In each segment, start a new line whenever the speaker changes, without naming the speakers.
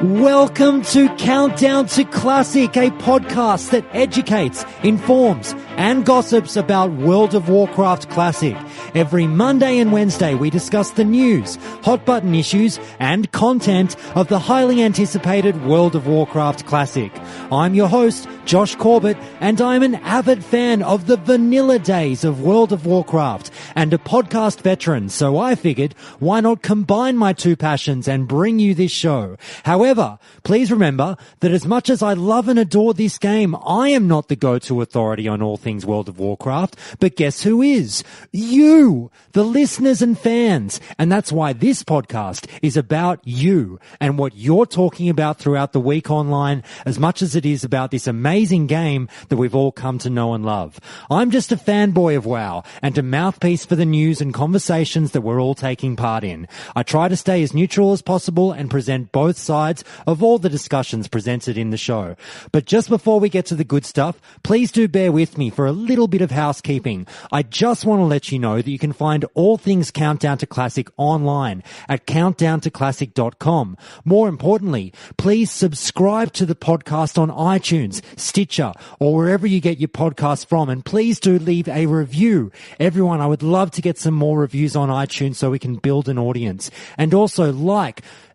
Welcome to Countdown to Classic, a podcast that educates, informs, and gossips about World of Warcraft Classic. Every Monday and Wednesday we discuss the news, hot button issues, and content of the highly anticipated World of Warcraft Classic. I'm your host, Josh Corbett, and I'm an avid fan of the vanilla days of World of Warcraft and a podcast veteran, so I figured, why not combine my two passions and bring you this show? However, please remember that as much as I love and adore this game, I am not the go-to authority on all things World of Warcraft, but guess who is? You, the listeners and fans. And that's why this podcast is about you and what you're talking about throughout the week online, as much as it is about this amazing game that we've all come to know and love. I'm just a fanboy of WoW and a mouthpiece for the news and conversations that we're all taking part in. I try to stay as neutral as possible and present both sides of all the discussions presented in the show. But just before we get to the good stuff, please do bear with me for a little bit of housekeeping. I just want to let you know that you can find all things Countdown to Classic online at countdowntoclassic.com. More importantly, please subscribe to the podcast on iTunes, Stitcher, or wherever you get your podcasts from, and please do leave a review. Everyone, I would love to get some more reviews on iTunes so we can build an audience. And also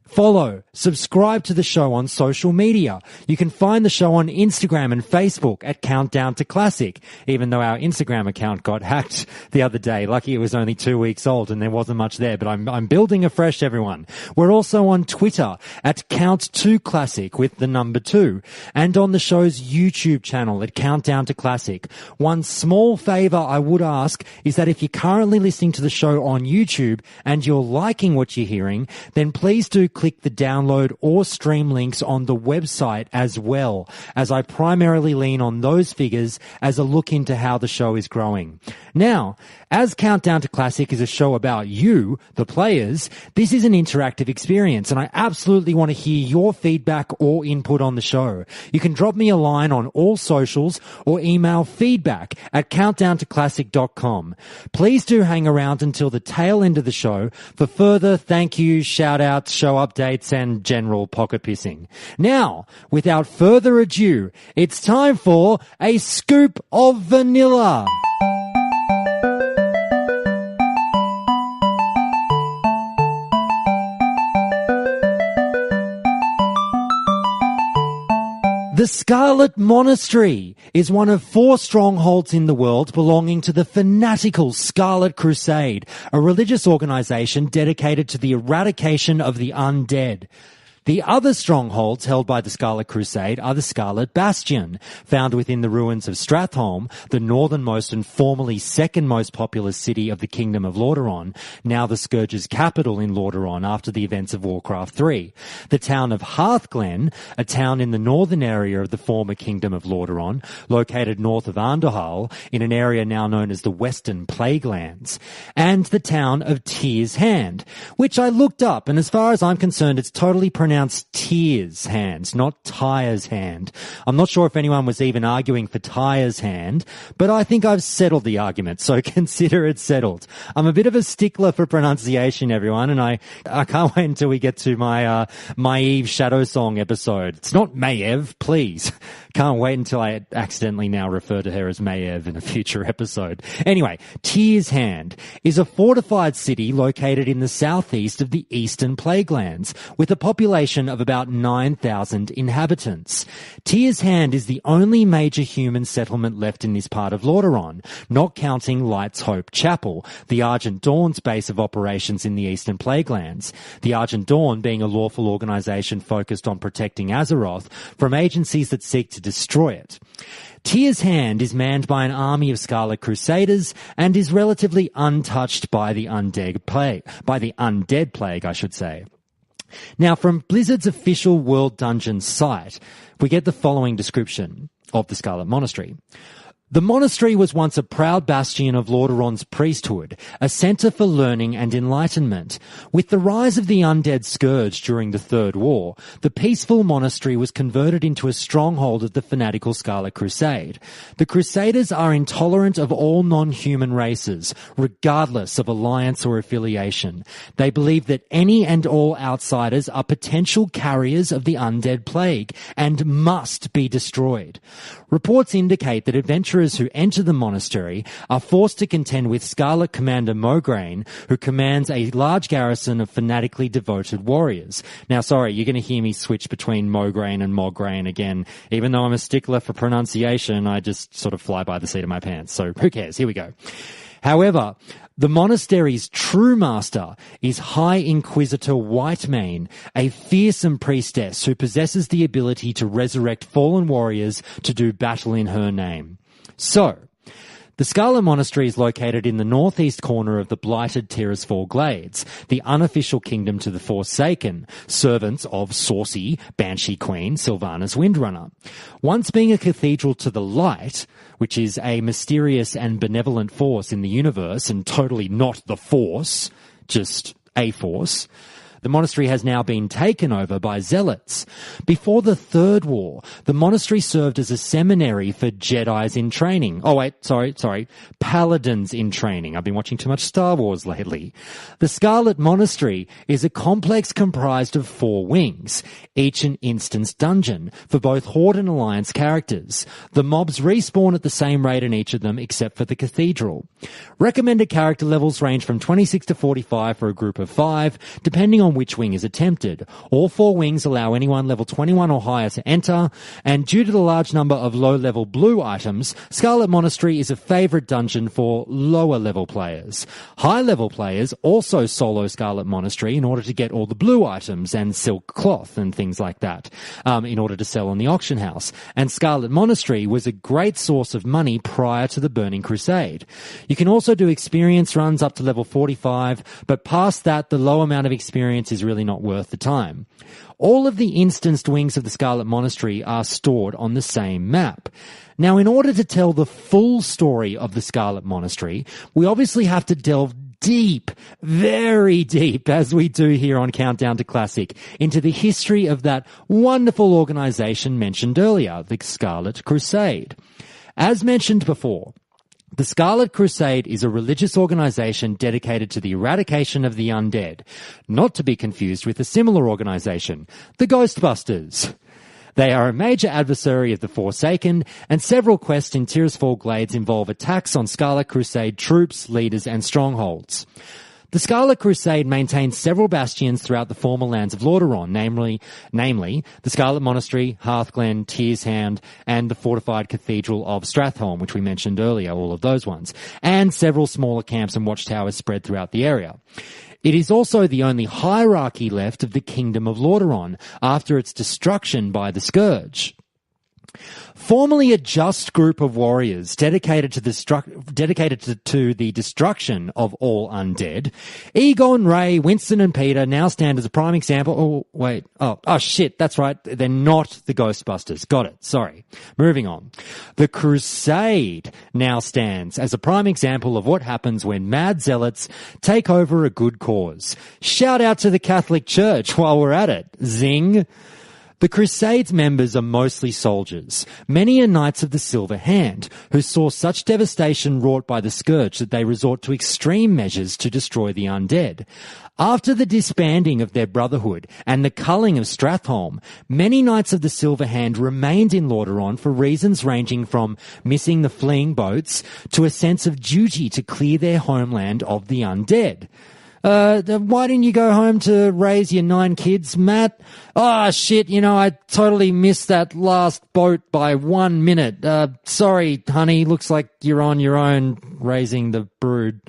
follow, subscribe to the show on social media. You can find the show on Instagram and Facebook at Countdown to Classic, even though our Instagram account got hacked the other day. Lucky it was only 2 weeks old and there wasn't much there, but I'm building afresh, everyone. We're also on Twitter at Count2Classic with the number 2, and on the show's YouTube channel at Countdown to Classic. One small favor I would ask is that if you're currently listening to the show on YouTube and you're liking what you're hearing, then please do click the download or stream links on the website as well, as I primarily lean on those figures as a look into how the show is growing. Now, as Countdown to Classic is a show about you, the players, this is an interactive experience, and I absolutely want to hear your feedback or input on the show. You can drop me a line on all socials or email feedback at countdowntoclassic.com. Please do hang around until the tail end of the show for further thank yous, shout outs, show updates, and general pocket pissing. Now, without further ado, it's time for a scoop of vanilla. The Scarlet Monastery is one of 4 strongholds in the world belonging to the fanatical Scarlet Crusade, a religious organization dedicated to the eradication of the undead. The other strongholds held by the Scarlet Crusade are the Scarlet Bastion, found within the ruins of Stratholme, the northernmost and formerly second most populous city of the Kingdom of Lordaeron, now the Scourge's capital in Lordaeron after the events of Warcraft 3. The town of Hearthglen, a town in the northern area of the former Kingdom of Lordaeron, located north of Underhull, in an area now known as the Western Plaguelands. And the town of Tyr's Hand, which I looked up, and as far as I'm concerned, it's totally pronounced Tyr's Hand, not Tyre's Hand. I'm not sure if anyone was even arguing for Tyre's Hand, but I think I've settled the argument, so consider it settled. I'm a bit of a stickler for pronunciation, everyone, and I can't wait until we get to my Maiev Shadow Song episode. It's not Maiev, please. Can't wait until I accidentally now refer to her as Maiev in a future episode. Anyway, Tyr's Hand is a fortified city located in the southeast of the Eastern Plaguelands, with a population of about 9,000 inhabitants. Tyr's Hand is the only major human settlement left in this part of Lordaeron, not counting Light's Hope Chapel, the Argent Dawn's base of operations in the Eastern Plaguelands, the Argent Dawn being a lawful organization focused on protecting Azeroth from agencies that seek to destroy it. Tyr's Hand is manned by an army of Scarlet Crusaders and is relatively untouched by the undead plague, I should say. Now, from Blizzard's official World Dungeons site, we get the following description of the Scarlet Monastery. The monastery was once a proud bastion of Lordaeron's priesthood, a centre for learning and enlightenment. With the rise of the undead scourge during the Third War, the peaceful monastery was converted into a stronghold of the fanatical Scarlet Crusade. The Crusaders are intolerant of all non-human races, regardless of alliance or affiliation. They believe that any and all outsiders are potential carriers of the undead plague and must be destroyed. Reports indicate that adventurers who enter the monastery are forced to contend with Scarlet Commander Mograine, who commands a large garrison of fanatically devoted warriors. Now, sorry, you're going to hear me switch between Mograine and Mograine again. Even though I'm a stickler for pronunciation, I just sort of fly by the seat of my pants. So who cares? Here we go. However, the monastery's true master is High Inquisitor Whitemane, a fearsome priestess who possesses the ability to resurrect fallen warriors to do battle in her name. So, the Scarlet Monastery is located in the northeast corner of the blighted Tirisfal Glades, the unofficial kingdom to the Forsaken, servants of saucy Banshee Queen Sylvanas Windrunner. Once being a cathedral to the light, which is a mysterious and benevolent force in the universe and totally not the Force, just a force, the monastery has now been taken over by zealots. Before the Third War, the monastery served as a seminary for Jedis in training. Oh wait, sorry. Paladins in training. I've been watching too much Star Wars lately. The Scarlet Monastery is a complex comprised of 4 wings, each an instance dungeon, for both Horde and Alliance characters. The mobs respawn at the same rate in each of them, except for the cathedral. Recommended character levels range from 26 to 45 for a group of 5, depending on which wing is attempted. All 4 wings allow anyone level 21 or higher to enter, and due to the large number of low-level blue items, Scarlet Monastery is a favourite dungeon for lower-level players. High-level players also solo Scarlet Monastery in order to get all the blue items and silk cloth and things like that, in order to sell on the auction house. And Scarlet Monastery was a great source of money prior to the Burning Crusade. You can also do experience runs up to level 45, but past that, the low amount of experience is really not worth the time. All of the instanced wings of the Scarlet Monastery are stored on the same map. Now, in order to tell the full story of the Scarlet Monastery, we obviously have to delve deep, very deep, as we do here on Countdown to Classic, into the history of that wonderful organization mentioned earlier, the Scarlet Crusade. As mentioned before, the Scarlet Crusade is a religious organization dedicated to the eradication of the undead, not to be confused with a similar organization, the Ghostbusters. They are a major adversary of the Forsaken, and several quests in Tirisfal Glades involve attacks on Scarlet Crusade troops, leaders, and strongholds. The Scarlet Crusade maintains several bastions throughout the former lands of Lordaeron, namely the Scarlet Monastery, Hearthglen, Tearshound, and the fortified Cathedral of Stratholme, which we mentioned earlier, all of those ones, and several smaller camps and watchtowers spread throughout the area. It is also the only hierarchy left of the Kingdom of Lordaeron after its destruction by the Scourge. Formerly a just group of warriors dedicated to the destruction of all undead, Egon, Ray, Winston, and Peter now stand as a prime example. Oh shit, that's right. They're not the Ghostbusters. Got it. Sorry. Moving on. The Crusade now stands as a prime example of what happens when mad zealots take over a good cause. Shout out to the Catholic Church while we're at it. Zing. The Crusade's members are mostly soldiers. Many are Knights of the Silver Hand, who saw such devastation wrought by the Scourge that they resort to extreme measures to destroy the undead. After the disbanding of their brotherhood and the culling of Stratholme, many Knights of the Silver Hand remained in Lordaeron for reasons ranging from missing the fleeing boats to a sense of duty to clear their homeland of the undead. Why didn't you go home to raise your 9 kids, Matt? Oh, shit, I totally missed that last boat by 1 minute. Sorry, honey, looks like you're on your own raising the brood.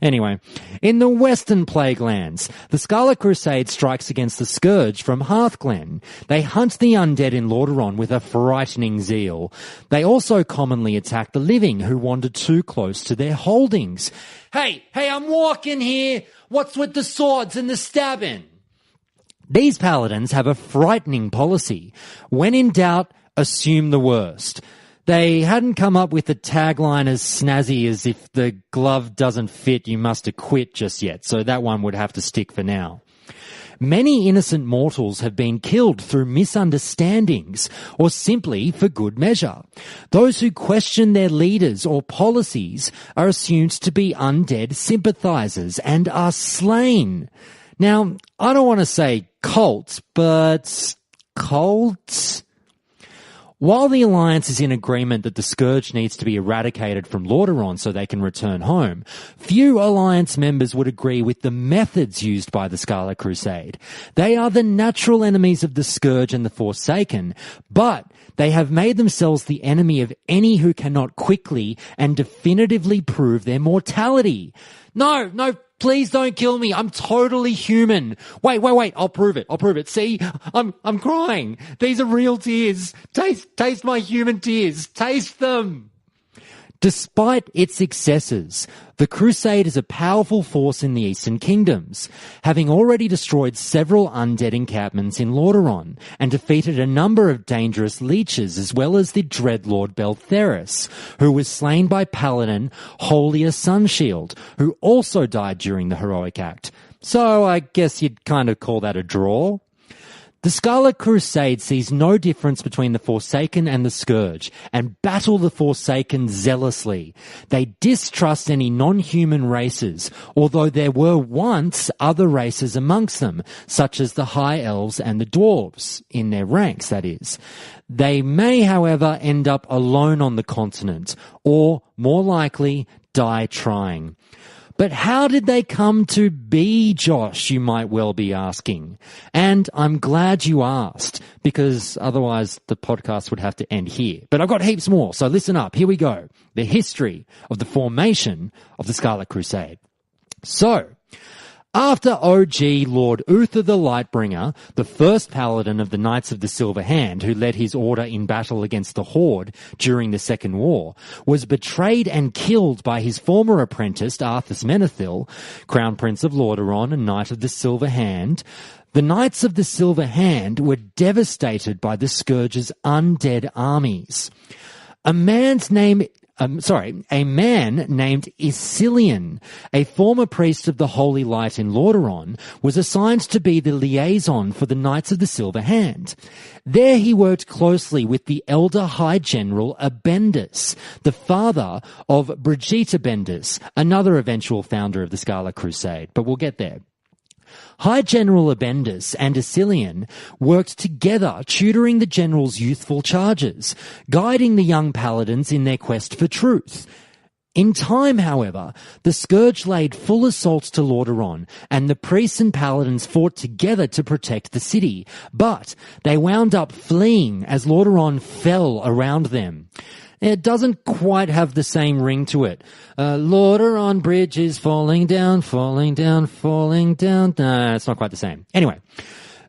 Anyway, in the Western Plague Lands, the Scarlet Crusade strikes against the Scourge from Hearthglen. They hunt the undead in Lordaeron with a frightening zeal. They also commonly attack the living who wander too close to their holdings. Hey, I'm walking here. What's with the swords and the stabbing? These paladins have a frightening policy. When in doubt, assume the worst. They hadn't come up with the tagline as snazzy as "if the glove doesn't fit, you must acquit" just yet, so that one would have to stick for now. Many innocent mortals have been killed through misunderstandings or simply for good measure. Those who question their leaders or policies are assumed to be undead sympathizers and are slain. Now, I don't want to say cults, but cults? While the Alliance is in agreement that the Scourge needs to be eradicated from Lordaeron so they can return home, few Alliance members would agree with the methods used by the Scarlet Crusade. They are the natural enemies of the Scourge and the Forsaken, but they have made themselves the enemy of any who cannot quickly and definitively prove their mortality. No, please don't kill me. I'm totally human. Wait. I'll prove it. See, I'm crying. These are real tears. Taste my human tears. Taste them. Despite its successes, the Crusade is a powerful force in the Eastern Kingdoms, having already destroyed several undead encampments in Lordaeron and defeated a number of dangerous leeches as well as the Dreadlord Beltheris, who was slain by Paladin Holia Sunshield, who also died during the Heroic Act. So I guess you'd kind of call that a draw. The Scarlet Crusade sees no difference between the Forsaken and the Scourge and battle the Forsaken zealously. They distrust any non-human races, although there were once other races amongst them, such as the High Elves and the Dwarves, in their ranks, that is. They may, however, end up alone on the continent, or, more likely, die trying. But how did they come to be, Josh, you might well be asking? And I'm glad you asked, because otherwise the podcast would have to end here. But I've got heaps more, so listen up. Here we go. The history of the formation of the Scarlet Crusade. So, after OG Lord Uther the Lightbringer, the first paladin of the Knights of the Silver Hand, who led his order in battle against the Horde during the Second War, was betrayed and killed by his former apprentice Arthas Menethil, Crown Prince of Lordaeron and Knight of the Silver Hand, the Knights of the Silver Hand were devastated by the Scourge's undead armies. A man named Isilian, a former priest of the Holy Light in Lordaeron, was assigned to be the liaison for the Knights of the Silver Hand. There he worked closely with the elder High General Abendus, the father of Brigitte Abendus, another eventual founder of the Scarlet Crusade, but we'll get there. High General Abendus and Isilian worked together, tutoring the general's youthful charges, guiding the young paladins in their quest for truth. In time, however, the Scourge laid full assault to Lordaeron, and the priests and paladins fought together to protect the city, but they wound up fleeing as Lordaeron fell around them. It doesn't quite have the same ring to it. Lordaeron bridge is falling down. Nah, it's not quite the same. Anyway,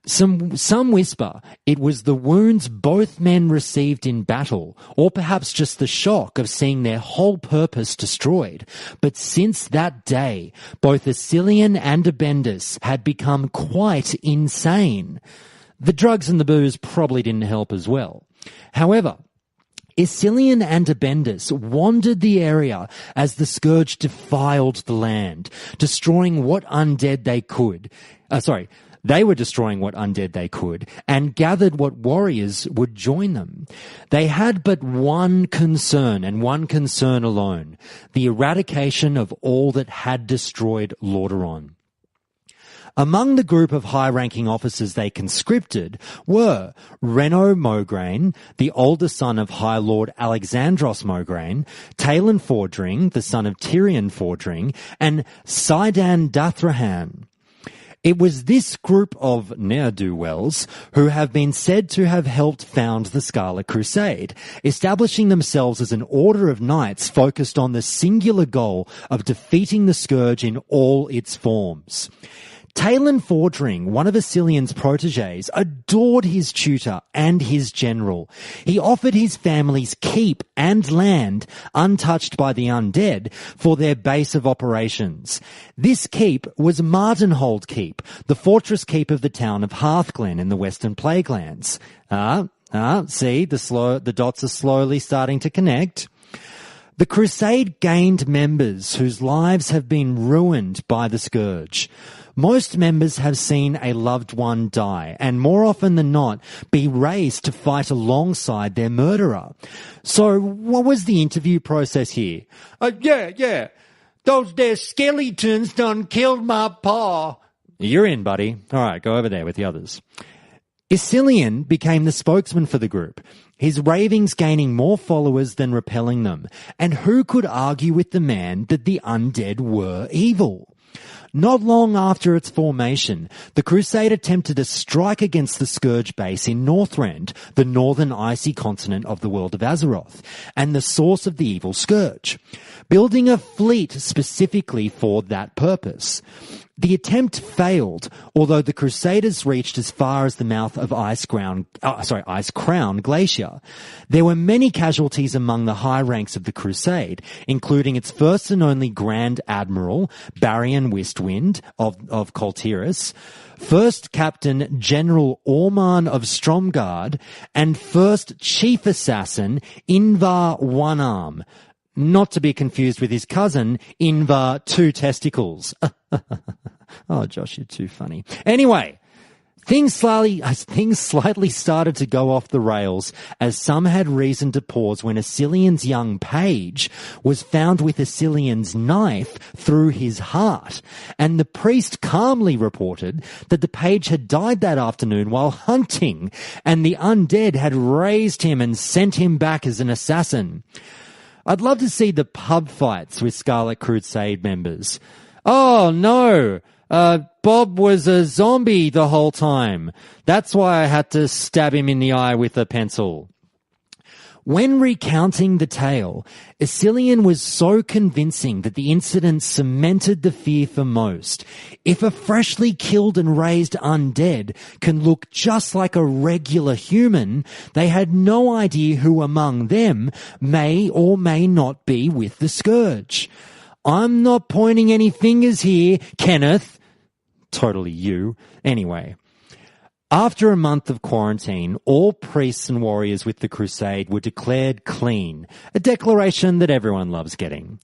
some whisper it was the wounds both men received in battle, or perhaps just the shock of seeing their whole purpose destroyed. But since that day, both Isilian and Abendus had become quite insane. The drugs and the booze probably didn't help as well. However, Isilian and Abendus wandered the area as the Scourge defiled the land, destroying what undead they could. They were destroying what undead they could and gathered what warriors would join them. They had but one concern, and one concern alone: the eradication of all that had destroyed Lordaeron. Among the group of high-ranking officers they conscripted were Reno Mograine, the older son of High Lord Alexandros Mograine, Talon Fordring, the son of Tyrion Fordring, and Sidan Dathrahan. It was this group of ne'er-do-wells who have been said to have helped found the Scarlet Crusade, establishing themselves as an order of knights focused on the singular goal of defeating the Scourge in all its forms. Talon Fordring, one of Isilian's protégés, adored his tutor and his general. He offered his family's keep and land, untouched by the undead, for their base of operations. This keep was Martenhold Keep, the fortress keep of the town of Hearthglen in the Western Plaguelands. See, the dots are slowly starting to connect. The Crusade gained members whose lives have been ruined by the scourge. Most members have seen a loved one die, and more often than not, be raised to fight alongside their murderer. So, what was the interview process here? Yeah. Those there skeletons done killed my pa. You're in, buddy. All right, go over there with the others. Isilian became the spokesman for the group, his ravings gaining more followers than repelling them. And who could argue with the man that the undead were evil? Not long after its formation, the Crusade attempted to strike against the Scourge base in Northrend, the northern icy continent of the world of Azeroth, and the source of the evil Scourge, building a fleet specifically for that purpose. The attempt failed, although the Crusaders reached as far as the mouth of Ice Crown Glacier. There were many casualties among the high ranks of the Crusade, including its first and only Grand Admiral, Barrion Wistwind of Coltyrus, First Captain General Orman of Stromgard, and First Chief Assassin Invar One-Arm, not to be confused with his cousin, Invar Two Testicles. Oh, Josh, you're too funny. Anyway, things slightly started to go off the rails as some had reason to pause when Isilian's young page was found with Isilian's knife through his heart, and the priest calmly reported that the page had died that afternoon while hunting, and the undead had raised him and sent him back as an assassin. I'd love to see the pub fights with Scarlet Crusade members. Oh, no. Bob was a zombie the whole time. That's why I had to stab him in the eye with a pencil. When recounting the tale, Isilian was so convincing that the incident cemented the fear for most. If a freshly killed and raised undead can look just like a regular human, they had no idea who among them may or may not be with the Scourge. I'm not pointing any fingers here, Kenneth. Totally you. Anyway. After a month of quarantine, all priests and warriors with the Crusade were declared clean, a declaration that everyone loves getting.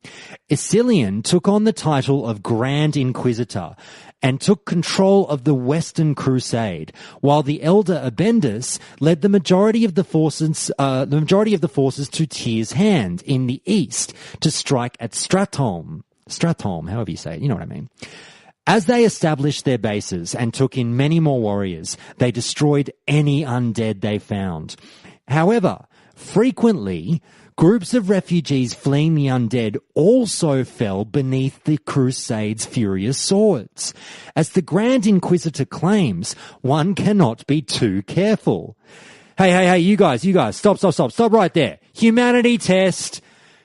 Isilian took on the title of Grand Inquisitor and took control of the Western Crusade, while the elder Abendus led the majority of the forces to Tyr's Hand in the east to strike at Stratholme, however you say it, you know what I mean. As they established their bases and took in many more warriors, they destroyed any undead they found. However, frequently, groups of refugees fleeing the undead also fell beneath the Crusade's furious swords. As the Grand Inquisitor claims, one cannot be too careful. Hey, you guys, stop right there. Humanity test.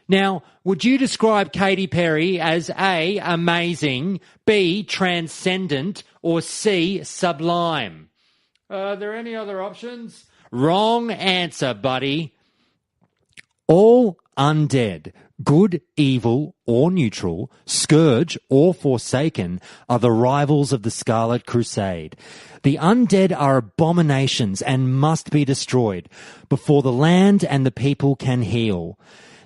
Now, would you describe Katy Perry as A, amazing, B, transcendent, or C, sublime? Are there any other options? Wrong answer, buddy. All undead, good, evil, or neutral, scourge, or forsaken, are the rivals of the Scarlet Crusade. The undead are abominations and must be destroyed before the land and the people can heal.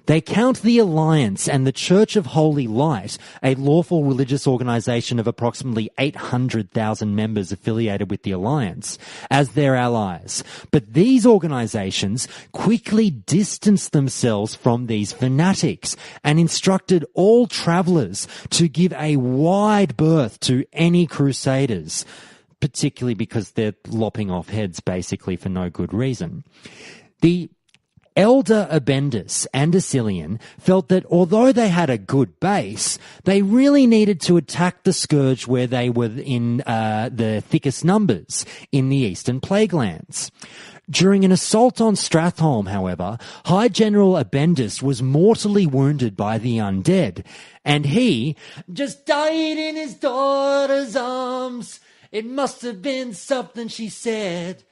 They count the Alliance and the Church of Holy Light, a lawful religious organization of approximately 800,000 members affiliated with the Alliance, as their allies. But these organizations quickly distanced themselves from these fanatics and instructed all travelers to give a wide berth to any crusaders, particularly because they're lopping off heads basically for no good reason. The Elder Abendus and Isilian felt that although they had a good base, they really needed to attack the Scourge where they were in the thickest numbers, in the Eastern Plaguelands. During an assault on Stratholme, however, High General Abendus was mortally wounded by the undead, and he just died in his daughter's arms. It must have been something she said.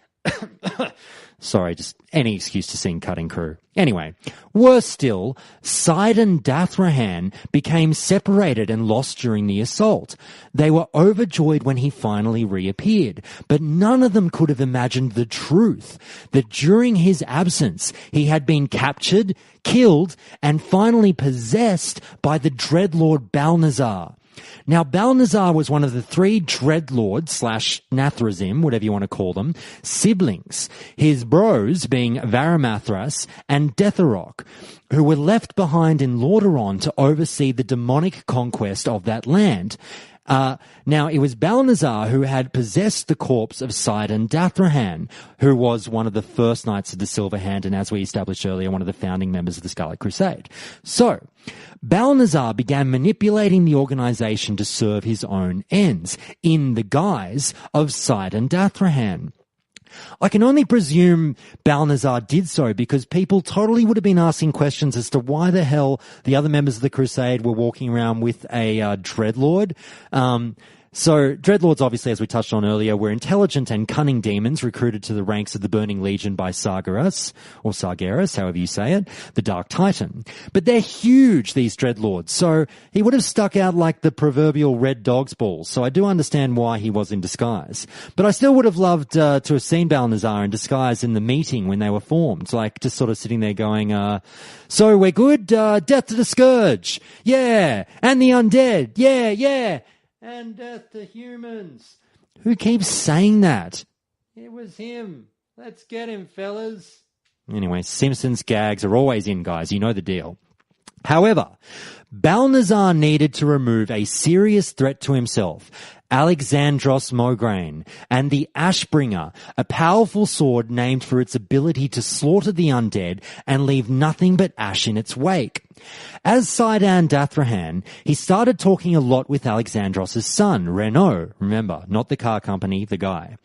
Sorry, just any excuse to sing Cutting Crew. Anyway, worse still, Side and Dathrahan became separated and lost during the assault. They were overjoyed when he finally reappeared, but none of them could have imagined the truth, that during his absence he had been captured, killed, and finally possessed by the Dreadlord Balnazar. Now, Balnazar was one of the three Dreadlords / Nathrazim, whatever you want to call them, siblings, his bros being Varamathras and Detharok, who were left behind in Lordaeron to oversee the demonic conquest of that land. Now, it was Balnazar who had possessed the corpse of Sidon Dathrahan, who was one of the first Knights of the Silver Hand and, as we established earlier, one of the founding members of the Scarlet Crusade. So, Balnazar began manipulating the organization to serve his own ends in the guise of Sidon Dathrahan. I can only presume Balnazar did so because people totally would have been asking questions as to why the hell the other members of the Crusade were walking around with a Dreadlord. So Dreadlords, obviously, as we touched on earlier, were intelligent and cunning demons recruited to the ranks of the Burning Legion by Sargeras, or Sargeras, however you say it, the Dark Titan. But they're huge, these Dreadlords, so he would have stuck out like the proverbial red dog's balls, so I do understand why he was in disguise. But I still would have loved to have seen Balnazar in disguise in the meeting when they were formed, like just sort of sitting there going, so we're good, death to the Scourge, yeah, and the undead, yeah, and death to humans. Who keeps saying that? It was him. Let's get him, fellas. Anyway, Simpsons gags are always in, guys. You know the deal. However, Balnazar needed to remove a serious threat to himself, Alexandros Mograine, and the Ashbringer, a powerful sword named for its ability to slaughter the undead and leave nothing but ash in its wake. As Sidon Dathrahan, he started talking a lot with Alexandros' son, Renaud, remember, not the car company, the guy,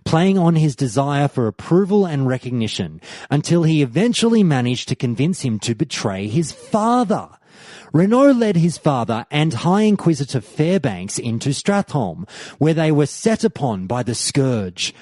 playing on his desire for approval and recognition until he eventually managed to convince him to betray his father. Renaud led his father and High Inquisitor Fairbanks into Stratholme, where they were set upon by the Scourge.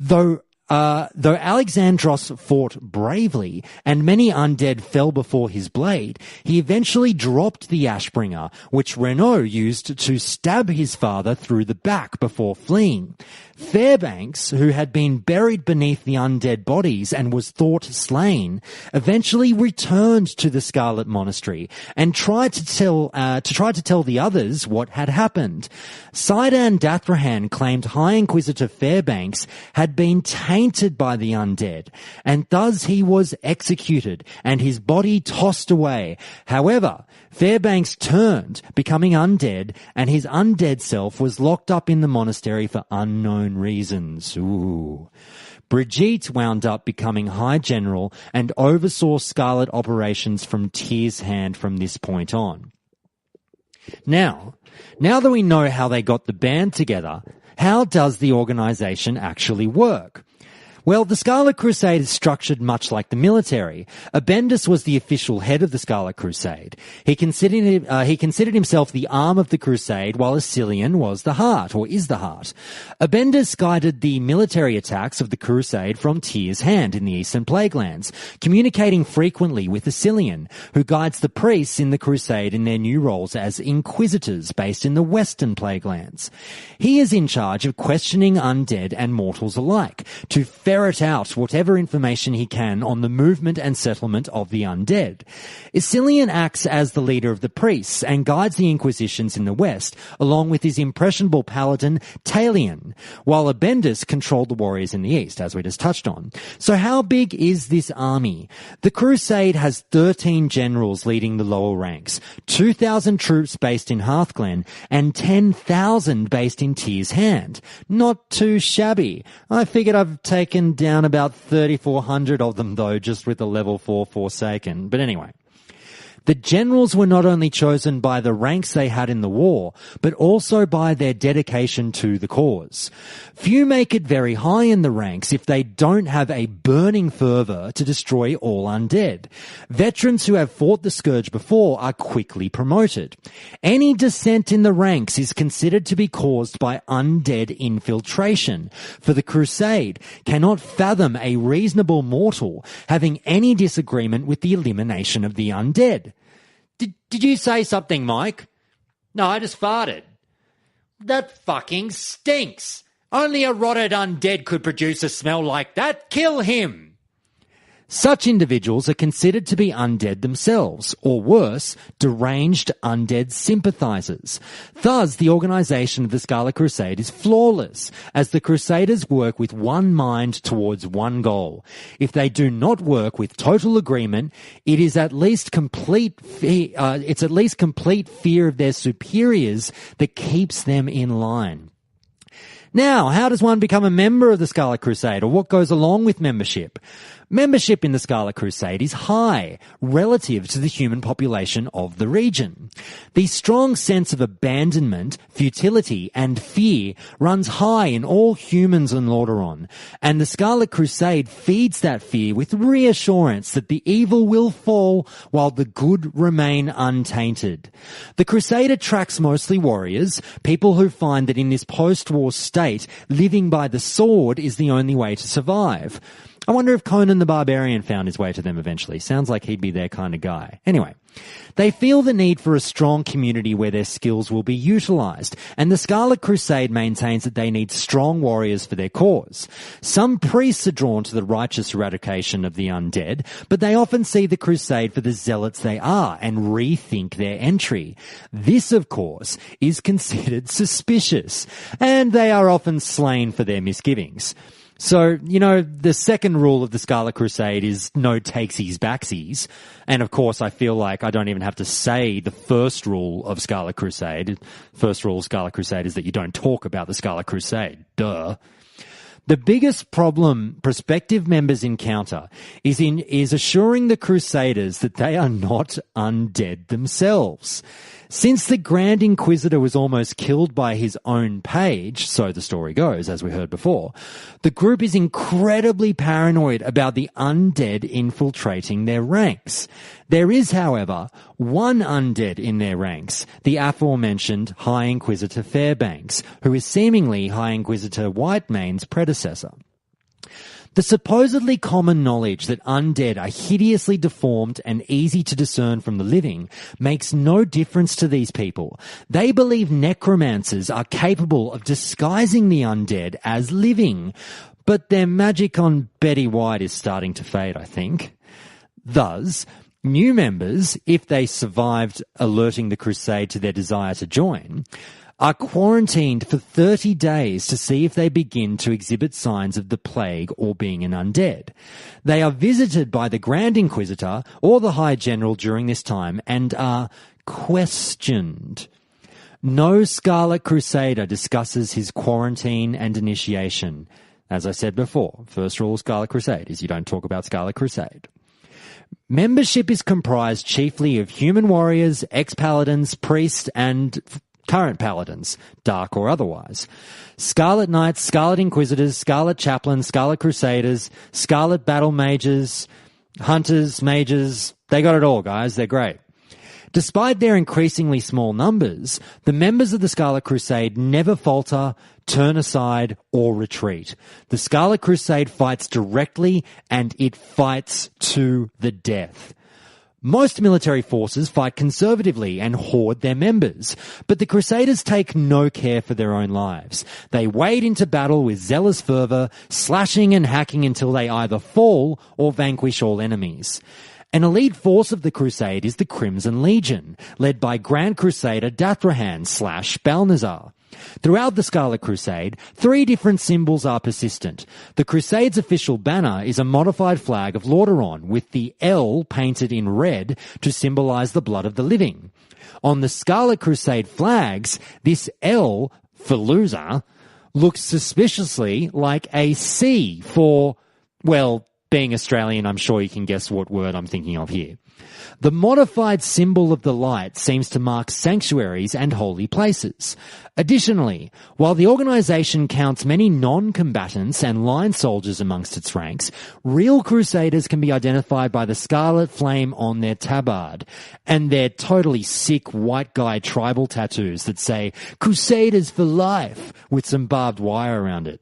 Though Alexandros fought bravely and many undead fell before his blade, he eventually dropped the Ashbringer, which Renaud used to stab his father through the back before fleeing. Fairbanks, who had been buried beneath the undead bodies and was thought slain, eventually returned to the Scarlet Monastery and tried to tell the others what had happened. Sidon Dathrahan claimed High Inquisitor Fairbanks had been tainted by the undead, and thus he was executed and his body tossed away. However, Fairbanks turned, becoming undead, and his undead self was locked up in the monastery for unknown reasons. Ooh. Brigitte wound up becoming High General and oversaw Scarlet operations from Tyr's hand from this point on. Now that we know how they got the band together, how does the organization actually work? Well, the Scarlet Crusade is structured much like the military. Abendus was the official head of the Scarlet Crusade. He considered himself the arm of the Crusade, while Ascilion was the heart, or is the heart. Abendus guided the military attacks of the Crusade from Tyr's hand in the Eastern Plaguelands, communicating frequently with Ascilion, who guides the priests in the Crusade in their new roles as Inquisitors based in the Western Plaguelands. He is in charge of questioning undead and mortals alike, to ferret out whatever information he can on the movement and settlement of the undead. Ascilion acts as the leader of the priests and guides the Inquisitions in the West, along with his impressionable paladin, Talion, while Abendus controlled the warriors in the East, as we just touched on. So how big is this army? The Crusade has 13 generals leading the lower ranks, 2,000 troops based in Hearthglen, and 10,000 based in Tyr's hand. Not too shabby. I figured I've taken down about 3,400 of them, though, just with the level 4 Forsaken. But anyway, The generals were not only chosen by the ranks they had in the war, but also by their dedication to the cause. Few make it very high in the ranks if they don't have a burning fervour to destroy all undead. Veterans who have fought the scourge before are quickly promoted. Any descent in the ranks is considered to be caused by undead infiltration, for the Crusade cannot fathom a reasonable mortal having any disagreement with the elimination of the undead. Did you say something, Mike? No, I just farted. That fucking stinks. Only a rotted undead could produce a smell like that. Kill him. Such individuals are considered to be undead themselves, or worse, deranged undead sympathizers. Thus, the organization of the Scarlet Crusade is flawless, as the Crusaders work with one mind towards one goal. If they do not work with total agreement, it is at least complete fear of their superiors that keeps them in line. Now, how does one become a member of the Scarlet Crusade, or what goes along with membership? Membership in the Scarlet Crusade is high relative to the human population of the region. The strong sense of abandonment, futility, and fear runs high in all humans in Lordaeron, and the Scarlet Crusade feeds that fear with reassurance that the evil will fall while the good remain untainted. The Crusade attracts mostly warriors, people who find that in this post-war state, living by the sword is the only way to survive. I wonder if Conan the Barbarian found his way to them eventually. Sounds like he'd be their kind of guy. Anyway, they feel the need for a strong community where their skills will be utilized, and the Scarlet Crusade maintains that they need strong warriors for their cause. Some priests are drawn to the righteous eradication of the undead, but they often see the Crusade for the zealots they are and rethink their entry. This, of course, is considered suspicious, and they are often slain for their misgivings. So, the second rule of the Scarlet Crusade is no takesies backsies. And of course, I feel like I don't even have to say the first rule of Scarlet Crusade. First rule of Scarlet Crusade is that you don't talk about the Scarlet Crusade. Duh. The biggest problem prospective members encounter is assuring the Crusaders that they are not undead themselves. Since the Grand Inquisitor was almost killed by his own page, so the story goes, as we heard before, the group is incredibly paranoid about the undead infiltrating their ranks. There is, however, one undead in their ranks, the aforementioned High Inquisitor Fairbanks, who is seemingly High Inquisitor Whitemane's predecessor. The supposedly common knowledge that undead are hideously deformed and easy to discern from the living makes no difference to these people. They believe necromancers are capable of disguising the undead as living, but their magic on Betty White is starting to fade, I think. Thus, new members, if they survived alerting the Crusade to their desire to join, are quarantined for 30 days to see if they begin to exhibit signs of the plague or being an undead. They are visited by the Grand Inquisitor or the High General during this time and are questioned. No Scarlet Crusader discusses his quarantine and initiation. As I said before, first rule of Scarlet Crusade is you don't talk about Scarlet Crusade. Membership is comprised chiefly of human warriors, ex-paladins, priests, and current paladins, dark or otherwise. Scarlet Knights, Scarlet Inquisitors, Scarlet Chaplains, Scarlet Crusaders, Scarlet Battle Mages, Hunters, Mages, they got it all, guys. They're great. Despite their increasingly small numbers, the members of the Scarlet Crusade never falter, turn aside, or retreat. The Scarlet Crusade fights directly, and it fights to the death. Most military forces fight conservatively and hoard their members, but the Crusaders take no care for their own lives. They wade into battle with zealous fervour, slashing and hacking until they either fall or vanquish all enemies. An elite force of the Crusade is the Crimson Legion, led by Grand Crusader Dathrahan / Balnazar. Throughout the Scarlet Crusade, 3 different symbols are persistent. The Crusade's official banner is a modified flag of Lordaeron, with the L painted in red to symbolize the blood of the living. On the Scarlet Crusade flags, this L, for loser, looks suspiciously like a C for, well, being Australian, I'm sure you can guess what word I'm thinking of here. The modified symbol of the light seems to mark sanctuaries and holy places. Additionally, while the organisation counts many non-combatants and line soldiers amongst its ranks, real Crusaders can be identified by the scarlet flame on their tabard and their totally sick white guy tribal tattoos that say "Crusaders for life" with some barbed wire around it.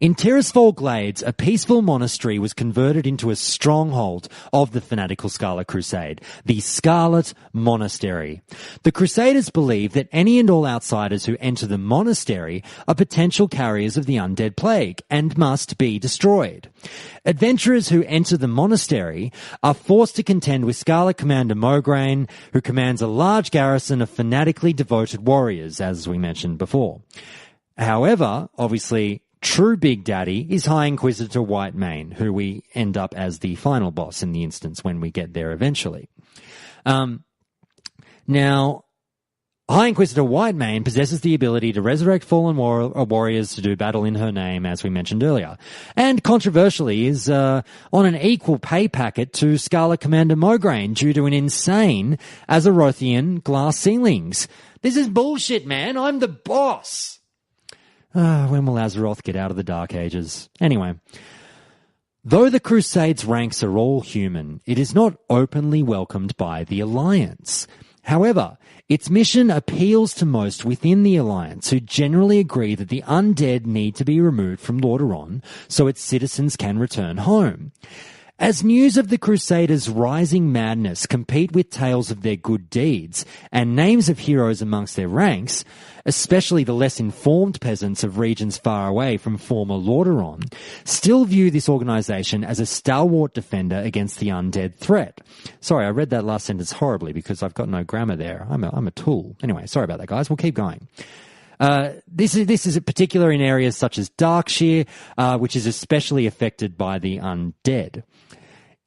In Tirisfal Glades, a peaceful monastery was converted into a stronghold of the fanatical Scarlet Crusade, the Scarlet Monastery. The Crusaders believe that any and all outsiders who enter the monastery are potential carriers of the undead plague and must be destroyed. Adventurers who enter the monastery are forced to contend with Scarlet Commander Mograine, who commands a large garrison of fanatically devoted warriors, as we mentioned before. However, obviously, true Big Daddy is High Inquisitor Whitemane, who we end up as the final boss in the instance when we get there eventually. Now, High Inquisitor Whitemane possesses the ability to resurrect fallen warriors to do battle in her name, as we mentioned earlier, and controversially is on an equal pay packet to Scarlet Commander Mograine due to an insane Azerothian glass ceilings. This is bullshit, man. I'm the boss. When will Azeroth get out of the Dark Ages? Anyway, though the Crusade's ranks are all human, it is not openly welcomed by the Alliance. However, its mission appeals to most within the Alliance, who generally agree that the undead need to be removed from Lordaeron so its citizens can return home. As news of the Crusaders' rising madness compete with tales of their good deeds and names of heroes amongst their ranks, especially the less informed peasants of regions far away from former Lordaeron, still view this organisation as a stalwart defender against the undead threat. Sorry, I read that last sentence horribly because I've got no grammar there. I'm a tool. Anyway, sorry about that, guys. We'll keep going. This is particular in areas such as Darkshire, which is especially affected by the undead.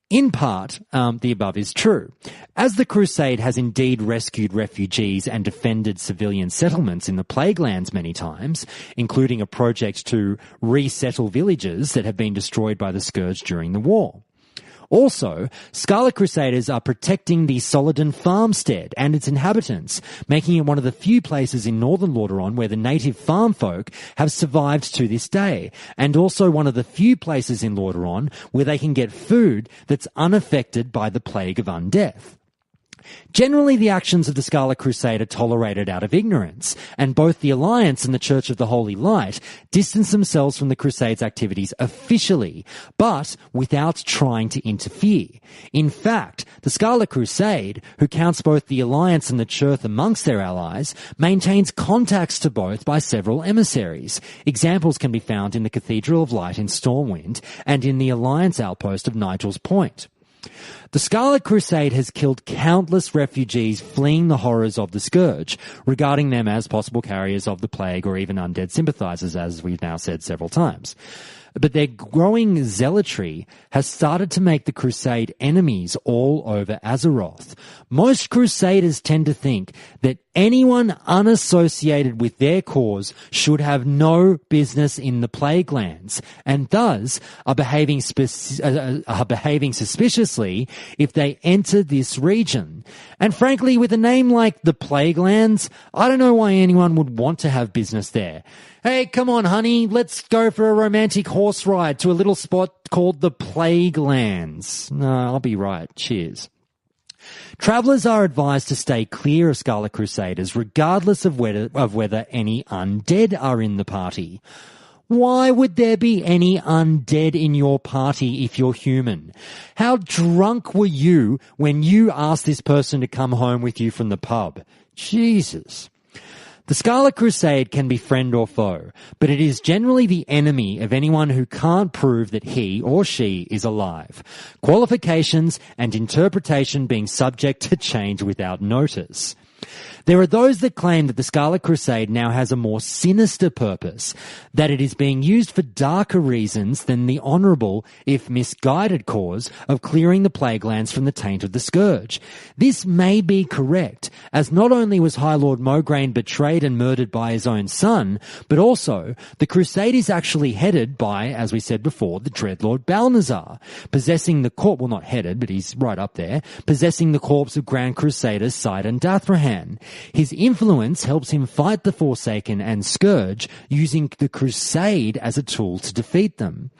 In part, the above is true. As the Crusade has indeed rescued refugees and defended civilian settlements in the Plaguelands many times, including a project to resettle villages that have been destroyed by the Scourge during the war. Also, Scarlet Crusaders are protecting the Soladin farmstead and its inhabitants, making it one of the few places in northern Lordaeron where the native farm folk have survived to this day, and also one of the few places in Lordaeron where they can get food that's unaffected by the plague of undeath. Generally, the actions of the Scarlet Crusade are tolerated out of ignorance, and both the Alliance and the Church of the Holy Light distance themselves from the Crusade's activities officially, but without trying to interfere. In fact, the Scarlet Crusade, who counts both the Alliance and the Church amongst their allies, maintains contacts to both by several emissaries. Examples can be found in the Cathedral of Light in Stormwind and in the Alliance outpost of Nigel's Point. The Scarlet Crusade has killed countless refugees fleeing the horrors of the Scourge, regarding them as possible carriers of the plague or even undead sympathizers, as we've now said several times. But their growing zealotry has started to make the Crusade enemies all over Azeroth. Most Crusaders tend to think that anyone unassociated with their cause should have no business in the Plaguelands, and thus are behaving suspiciously if they enter this region. And frankly, with a name like the Plaguelands, I don't know why anyone would want to have business there. Hey, come on, honey, let's go for a romantic horse ride to a little spot called the Plaguelands. No, I'll be right. Cheers. Travellers are advised to stay clear of Scarlet Crusaders regardless of whether any undead are in the party. Why would there be any undead in your party if you're human? How drunk were you when you asked this person to come home with you from the pub? Jesus. The Scarlet Crusade can be friend or foe, but it is generally the enemy of anyone who can't prove that he or she is alive. Qualifications and interpretation being subject to change without notice. There are those that claim that the Scarlet Crusade now has a more sinister purpose, that it is being used for darker reasons than the honourable, if misguided, cause of clearing the plague lands from the taint of the Scourge. This may be correct, as not only was High Lord Mograine betrayed and murdered by his own son, but also the Crusade is actually headed by, as we said before, the Dreadlord Balnazar, possessing the corpse, well not headed, but he's right up there, possessing the corpse of Grand Crusaders Sidon Dathrahan. His influence helps him fight the Forsaken and Scourge, using the Crusade as a tool to defeat them.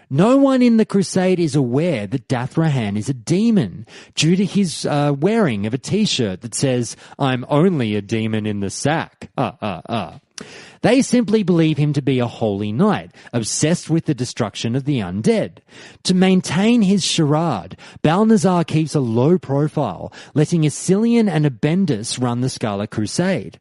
No one in the Crusade is aware that Dathrahan is a demon, due to his wearing of a t-shirt that says, "I'm only a demon in the sack." They simply believe him to be a holy knight, obsessed with the destruction of the undead. To maintain his charade, Balnazar keeps a low profile, letting Icilian and Abendus run the Scarlet Crusade.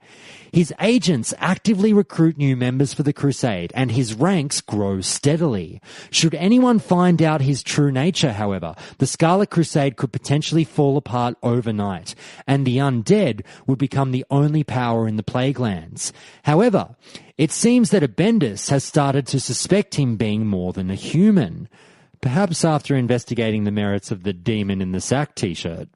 His agents actively recruit new members for the Crusade, and his ranks grow steadily. Should anyone find out his true nature, however, the Scarlet Crusade could potentially fall apart overnight, and the undead would become the only power in the Plague Lands. However, it seems that Abendus has started to suspect him being more than a human, perhaps after investigating the merits of the demon in the sack t-shirt.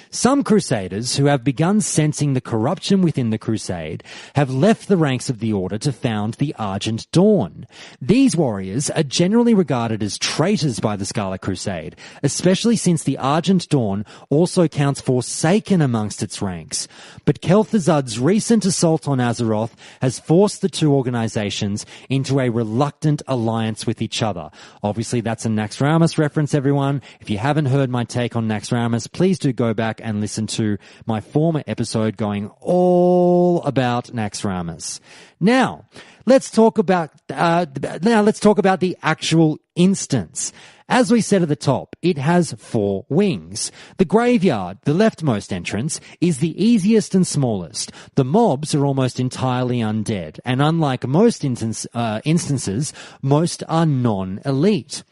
Some Crusaders who have begun sensing the corruption within the Crusade have left the ranks of the Order to found the Argent Dawn. These warriors are generally regarded as traitors by the Scarlet Crusade, especially since the Argent Dawn also counts Forsaken amongst its ranks. But Kel'Thuzad's recent assault on Azeroth has forced the two organizations into a reluctant alliance with each other. Obviously, that's a Naxxramas reference, everyone. If you haven't heard my take on Naxxramas, please do go back and listen to my former episode going all about Naxxramas. Now, let's talk about the actual instance. As we said at the top, it has 4 wings. The graveyard, the leftmost entrance, is the easiest and smallest. The mobs are almost entirely undead, and unlike most instances, most are non-elite.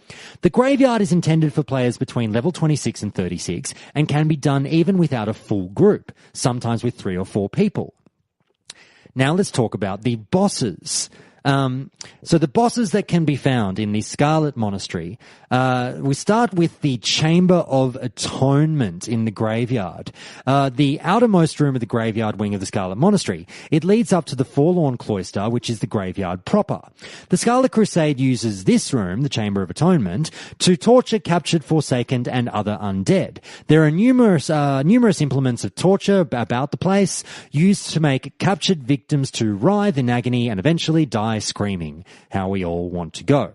The graveyard is intended for players between level 26 and 36, and can be done even without a full group, sometimes with 3 or 4 people. Now let's talk about the bosses. So the bosses that can be found in the Scarlet Monastery, we start with the Chamber of Atonement in the graveyard. The outermost room of the graveyard wing of the Scarlet Monastery. It leads up to the Forlorn Cloister, which is the graveyard proper. The Scarlet Crusade uses this room, the Chamber of Atonement, to torture captured Forsaken and other undead. There are numerous implements of torture about the place, used to make captured victims to writhe in agony and eventually die screaming, how we all want to go.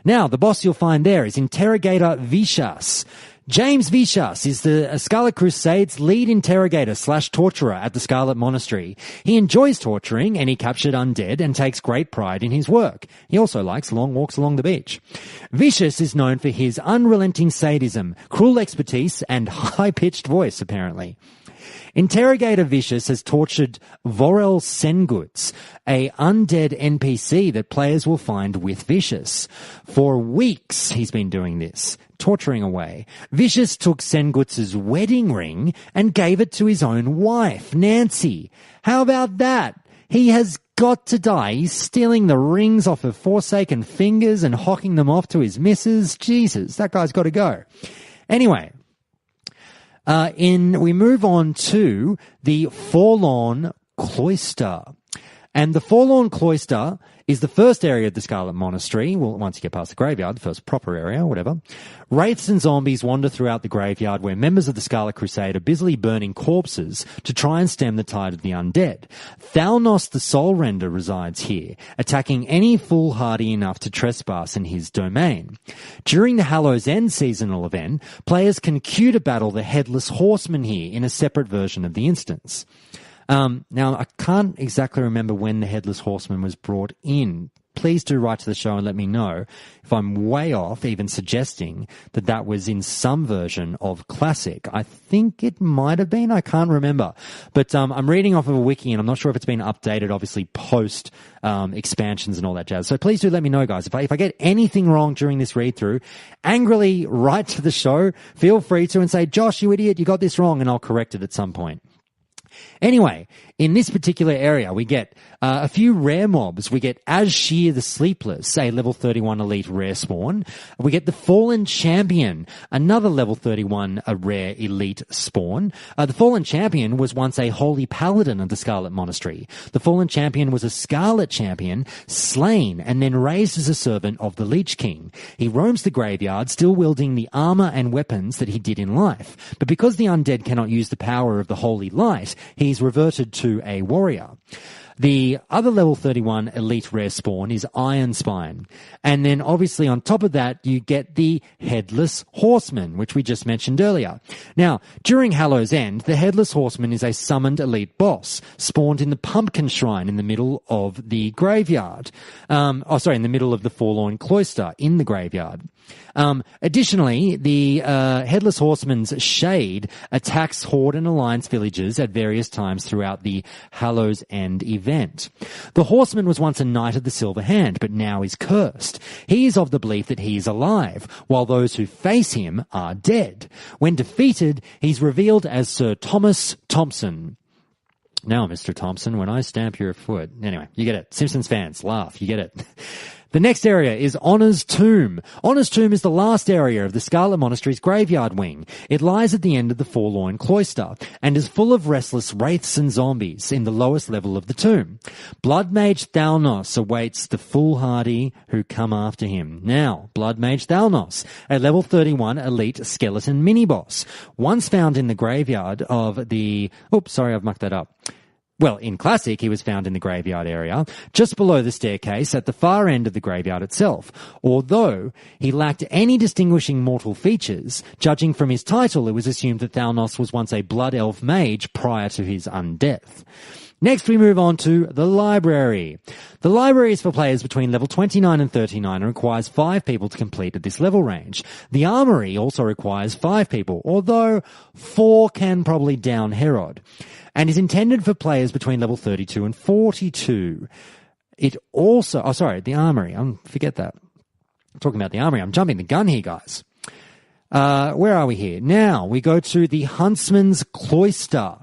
Now, the boss you'll find there is Interrogator Vishas. James Vishas is the Scarlet Crusade's lead interrogator / torturer at the Scarlet Monastery. He enjoys torturing any captured undead and takes great pride in his work. He also likes long walks along the beach. Vicious is known for his unrelenting sadism, cruel expertise, and high-pitched voice, apparently. Interrogator Vicious has tortured Vorel Senguts, a undead NPC that players will find with Vicious. For weeks he's been doing this, torturing away. Vicious took Senguts' wedding ring and gave it to his own wife, Nancy. How about that? He has got to die. He's stealing the rings off her Forsaken fingers and hocking them off to his missus. Jesus, that guy's got to go. Anyway, we move on to the Forlorn Cloister. And the Forlorn Cloister is the first area of the Scarlet Monastery. Well, once you get past the graveyard, the first proper area, whatever. Wraiths and zombies wander throughout the graveyard where members of the Scarlet Crusade are busily burning corpses to try and stem the tide of the undead. Thalnos the Soul Render resides here, attacking any foolhardy enough to trespass in his domain. During the Hallows End seasonal event, players can queue to battle the Headless Horseman here in a separate version of the instance. Now, I can't exactly remember when the Headless Horseman was brought in. Please do write to the show and let me know if I'm way off, even suggesting that that was in some version of Classic. I think it might have been. I can't remember. But I'm reading off of a wiki, and I'm not sure if it's been updated, obviously, post expansions and all that jazz. So please do let me know, guys. If I get anything wrong during this read-through, angrily write to the show. Feel free to and say, Josh, you idiot, you got this wrong, and I'll correct it at some point. Anyway, in this particular area, we get a few rare mobs. We get Azshir the Sleepless, a level 31 elite rare spawn. We get the Fallen Champion, another level 31 a rare elite spawn. The Fallen Champion was once a holy paladin of the Scarlet Monastery. The Fallen Champion was a Scarlet Champion, slain and then raised as a servant of the Lich King. He roams the graveyard, still wielding the armor and weapons that he did in life. But because the undead cannot use the power of the holy light, he's reverted to a warrior. The other level 31 elite rare spawn is Iron Spine. And then obviously on top of that, you get the Headless Horseman, which we just mentioned earlier. Now, during Hallow's End, the Headless Horseman is a summoned elite boss, spawned in the Pumpkin Shrine in the middle of the graveyard. In the middle of the Forlorn Cloister in the graveyard. Additionally, the Headless Horseman's Shade attacks Horde and Alliance villages at various times throughout the Hallow's End event. The Horseman was once a Knight of the Silver Hand, but now is cursed. He is of the belief that he is alive, while those who face him are dead. When defeated, he's revealed as Sir Thomas Thompson. Now, Mr. Thompson, when I stamp your foot... Anyway, you get it. Simpsons fans, laugh. You get it. The next area is Honor's Tomb. Honor's Tomb is the last area of the Scarlet Monastery's graveyard wing. It lies at the end of the Forlorn Cloister and is full of restless wraiths and zombies in the lowest level of the tomb. Blood Mage Thalnos awaits the foolhardy who come after him. Now, Blood Mage Thalnos, a level 31 elite skeleton mini-boss, once found in the graveyard of the... Oops, sorry, I've mucked that up. Well, in Classic, he was found in the graveyard area, just below the staircase at the far end of the graveyard itself. Although he lacked any distinguishing mortal features, judging from his title, it was assumed that Thalnos was once a Blood Elf mage prior to his undeath. Next, we move on to the library. The library is for players between level 29 and 39 and requires 5 people to complete at this level range. The armory also requires 5 people, although 4 can probably down Herod, and is intended for players between level 32 and 42. It also... the armory. Forget that. I'm talking about the armory. I'm jumping the gun here, guys. Where are we here? Now, we go to the Huntsman's Cloister.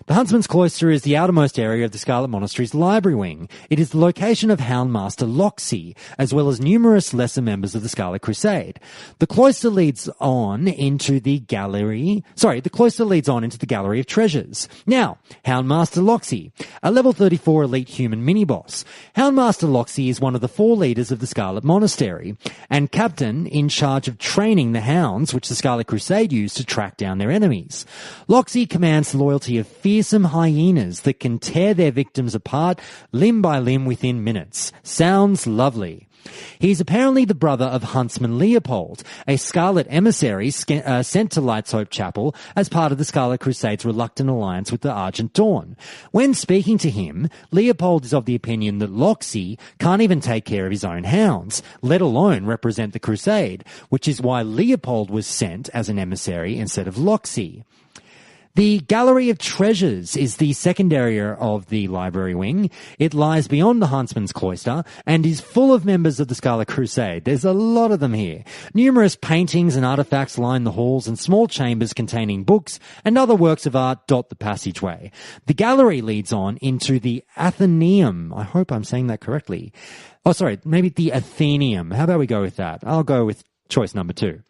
The Huntsman's Cloister is the outermost area of the Scarlet Monastery's library wing. It is the location of Houndmaster Loxy, as well as numerous lesser members of the Scarlet Crusade. The cloister leads on into the gallery of treasures. Now, Houndmaster Loxy, a level 34 elite human mini-boss. Houndmaster Loxy is one of the 4 leaders of the Scarlet Monastery, and captain in charge of training the hounds which the Scarlet Crusade use to track down their enemies. Loxy commands the loyalty of fearsome hyenas that can tear their victims apart limb by limb within minutes. Sounds lovely. He is apparently the brother of Huntsman Leopold, a Scarlet emissary sent to Light's Hope Chapel as part of the Scarlet Crusade's reluctant alliance with the Argent Dawn. When speaking to him, Leopold is of the opinion that Loxy can't even take care of his own hounds, let alone represent the Crusade, which is why Leopold was sent as an emissary instead of Loxy. The Gallery of Treasures is the second area of the library wing. It lies beyond the Huntsman's Cloister and is full of members of the Scarlet Crusade. There's a lot of them here. Numerous paintings and artifacts line the halls, and small chambers containing books and other works of art dot the passageway. The gallery leads on into the Athenaeum. I hope I'm saying that correctly. Maybe the Athenaeum. How about we go with that? I'll go with choice number 2.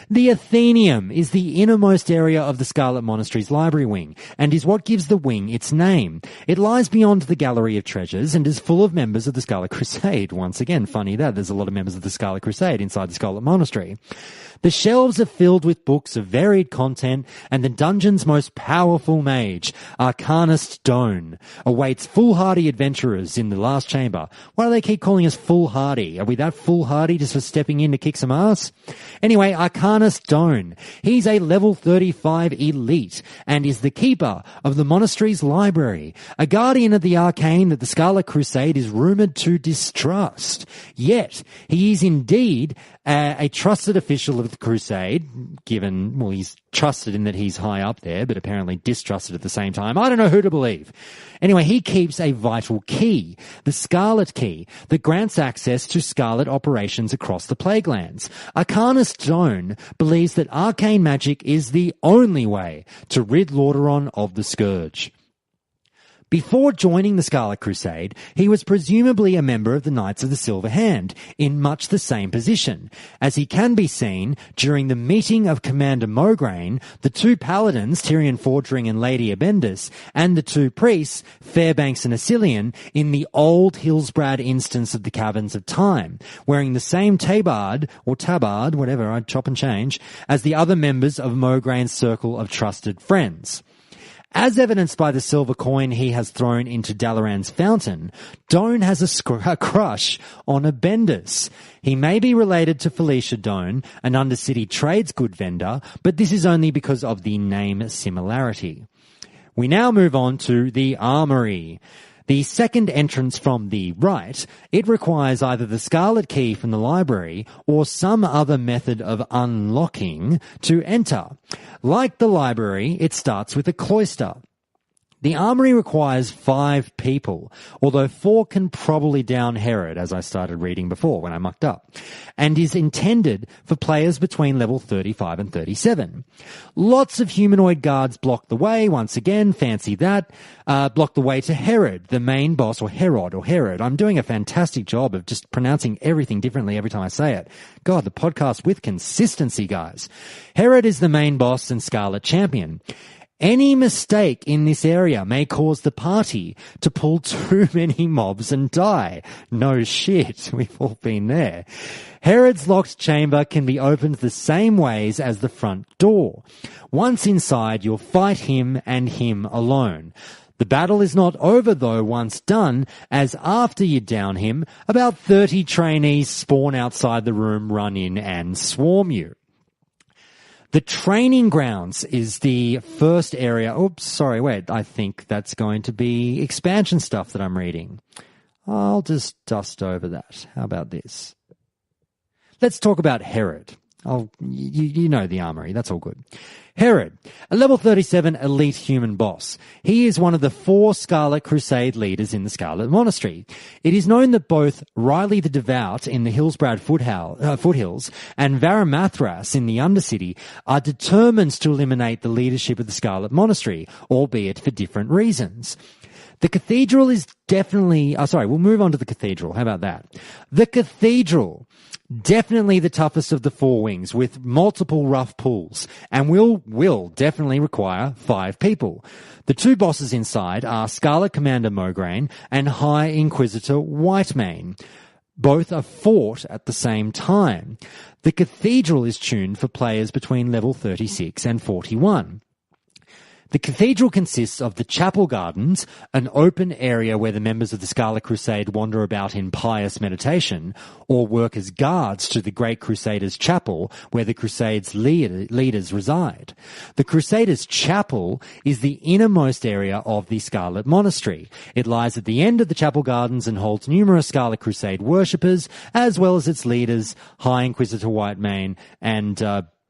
The Athenaeum is the innermost area of the Scarlet Monastery's library wing and is what gives the wing its name. It lies beyond the Gallery of Treasures and is full of members of the Scarlet Crusade. Once again, funny that there's a lot of members of the Scarlet Crusade inside the Scarlet Monastery. The shelves are filled with books of varied content, and the dungeon's most powerful mage, Arcanist Doan, awaits foolhardy adventurers in the last chamber. Why do they keep calling us foolhardy? Are we that foolhardy just for stepping in to kick some ass? Anyway, Arcanist Doan. He's a level 35 elite and is the keeper of the monastery's library, a guardian of the arcane that the Scarlet Crusade is rumoured to distrust. Yet, he is indeed a trusted official of the Crusade, he's trusted in that he's high up there, but apparently distrusted at the same time. I don't know who to believe. Anyway, he keeps a vital key, the Scarlet Key, that grants access to Scarlet operations across the Plaguelands. Arcanist Doan believes that arcane magic is the only way to rid Lordaeron of the Scourge. Before joining the Scarlet Crusade, he was presumably a member of the Knights of the Silver Hand, in much the same position, as he can be seen during the meeting of Commander Mograine, the two paladins, Tyrion Fordring and Lady Abendis, and the two priests, Fairbanks and Asilian, in the old Hillsbrad instance of the Caverns of Time, wearing the same tabard, or tabard, whatever, I'd chop and change, as the other members of Mograine's circle of trusted friends. As evidenced by the silver coin he has thrown into Dalaran's fountain, Doan has a crush on Abendis. He may be related to Felicia Doan, an Undercity trades good vendor, but this is only because of the name similarity. We now move on to the Armory. The second entrance from the right, it requires either the Scarlet Key from the library or some other method of unlocking to enter. Like the library, it starts with a cloister. The armory requires 5 people, although 4 can probably down Herod, as I started reading before when I mucked up, and is intended for players between level 35 and 37. Lots of humanoid guards block the way, once again, fancy that, block the way to Herod, the main boss, or Herod. I'm doing a fantastic job of just pronouncing everything differently every time I say it. God, the podcast with consistency, guys. Herod is the main boss and Scarlet Champion. Any mistake in this area may cause the party to pull too many mobs and die. No shit, we've all been there. Herod's locked chamber can be opened the same ways as the front door. Once inside, you'll fight him and him alone. The battle is not over though once done, as after you down him, about 30 trainees spawn outside the room, run in and swarm you. The training grounds is the first area. Oops, sorry, wait. I think that's going to be expansion stuff that I'm reading. I'll just dust over that. How about this? Let's talk about Herod. You know the armory. That's all good. Herod, a level 37 elite human boss. He is one of the 4 Scarlet Crusade leaders in the Scarlet Monastery. It is known that both Riley the Devout in the Hillsbrad foothills and Varamathras in the Undercity are determined to eliminate the leadership of the Scarlet Monastery, albeit for different reasons. The cathedral is definitely... we'll move on to the cathedral. How about that? The cathedral... definitely the toughest of the 4 wings, with multiple rough pulls, and will definitely require 5 people. The 2 bosses inside are Scarlet Commander Mograine and High Inquisitor Whitemane. Both are fought at the same time. The cathedral is tuned for players between level 36 and 41. The cathedral consists of the chapel gardens, an open area where the members of the Scarlet Crusade wander about in pious meditation, or work as guards to the Great Crusaders' Chapel, where the Crusade's leaders reside. The Crusaders' Chapel is the innermost area of the Scarlet Monastery. It lies at the end of the chapel gardens and holds numerous Scarlet Crusade worshippers, as well as its leaders, High Inquisitor Whitemane and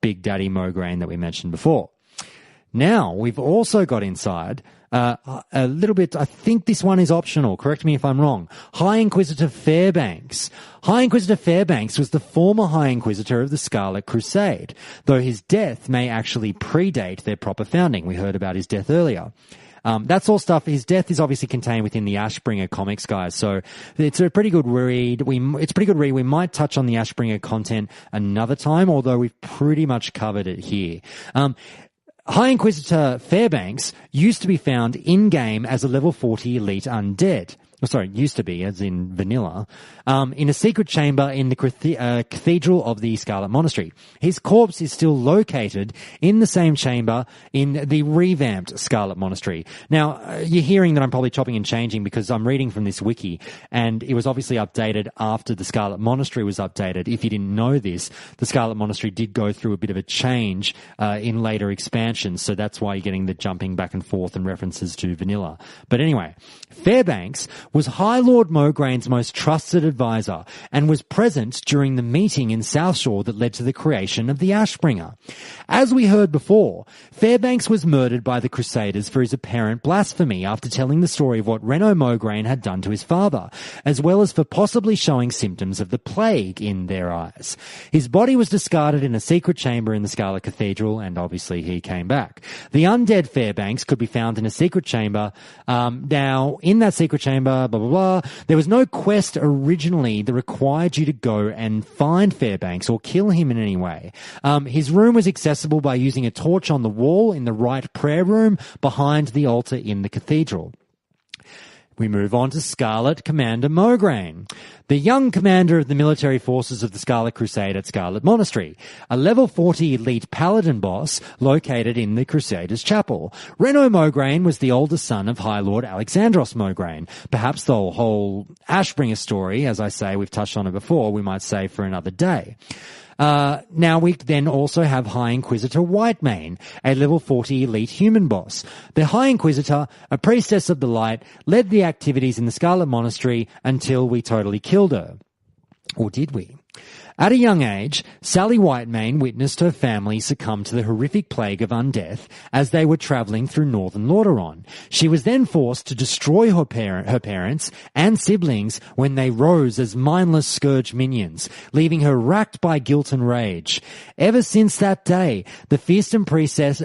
Big Daddy Mograine that we mentioned before. Now, we've also got inside a little bit, I think this one is optional, correct me if I'm wrong, High Inquisitor Fairbanks. High Inquisitor Fairbanks was the former High Inquisitor of the Scarlet Crusade, though his death may actually predate their proper founding. We heard about his death earlier. That's all stuff. His death is obviously contained within the Ashbringer comics, guys. So it's a pretty good read. We might touch on the Ashbringer content another time, although we've pretty much covered it here. High Inquisitor Fairbanks used to be found in-game as a level 40 elite undead. Used to be, as in vanilla, in a secret chamber in the Cathedral of the Scarlet Monastery. His corpse is still located in the same chamber in the revamped Scarlet Monastery. Now, you're hearing that I'm probably chopping and changing because I'm reading from this wiki, and it was obviously updated after the Scarlet Monastery was updated. If you didn't know this, the Scarlet Monastery did go through a bit of a change in later expansions, so that's why you're getting the jumping back and forth and references to vanilla. But anyway, Fairbanks was High Lord Mograin's most trusted advisor and was present during the meeting in Southshore that led to the creation of the Ashbringer. As we heard before, Fairbanks was murdered by the Crusaders for his apparent blasphemy after telling the story of what Reno Mograine had done to his father, as well as for possibly showing symptoms of the plague in their eyes. His body was discarded in a secret chamber in the Scarlet Cathedral, and obviously he came back. The undead Fairbanks could be found in a secret chamber. Now, in that secret chamber, blah, blah, blah, there was no quest originally that required you to go and find Fairbanks or kill him in any way. His room was accessible by using a torch on the wall in the right prayer room behind the altar in the cathedral. We move on to Scarlet Commander Mograine, the young commander of the military forces of the Scarlet Crusade at Scarlet Monastery, a level 40 elite paladin boss located in the Crusaders' chapel. Reno Mograine was the older son of High Lord Alexandros Mograine. Perhaps the whole Ashbringer story, as I say, we've touched on it before, we might say for another day. Now we then also have High Inquisitor Whitemane, a level 40 elite human boss. The High Inquisitor, a priestess of the light, led the activities in the Scarlet Monastery until we totally killed her. Or did we? At a young age, Sally Whitemane witnessed her family succumb to the horrific plague of undeath as they were travelling through northern Lordaeron. She was then forced to destroy her parents and siblings when they rose as mindless scourge minions, leaving her racked by guilt and rage. Ever since that day, the fearsome priestess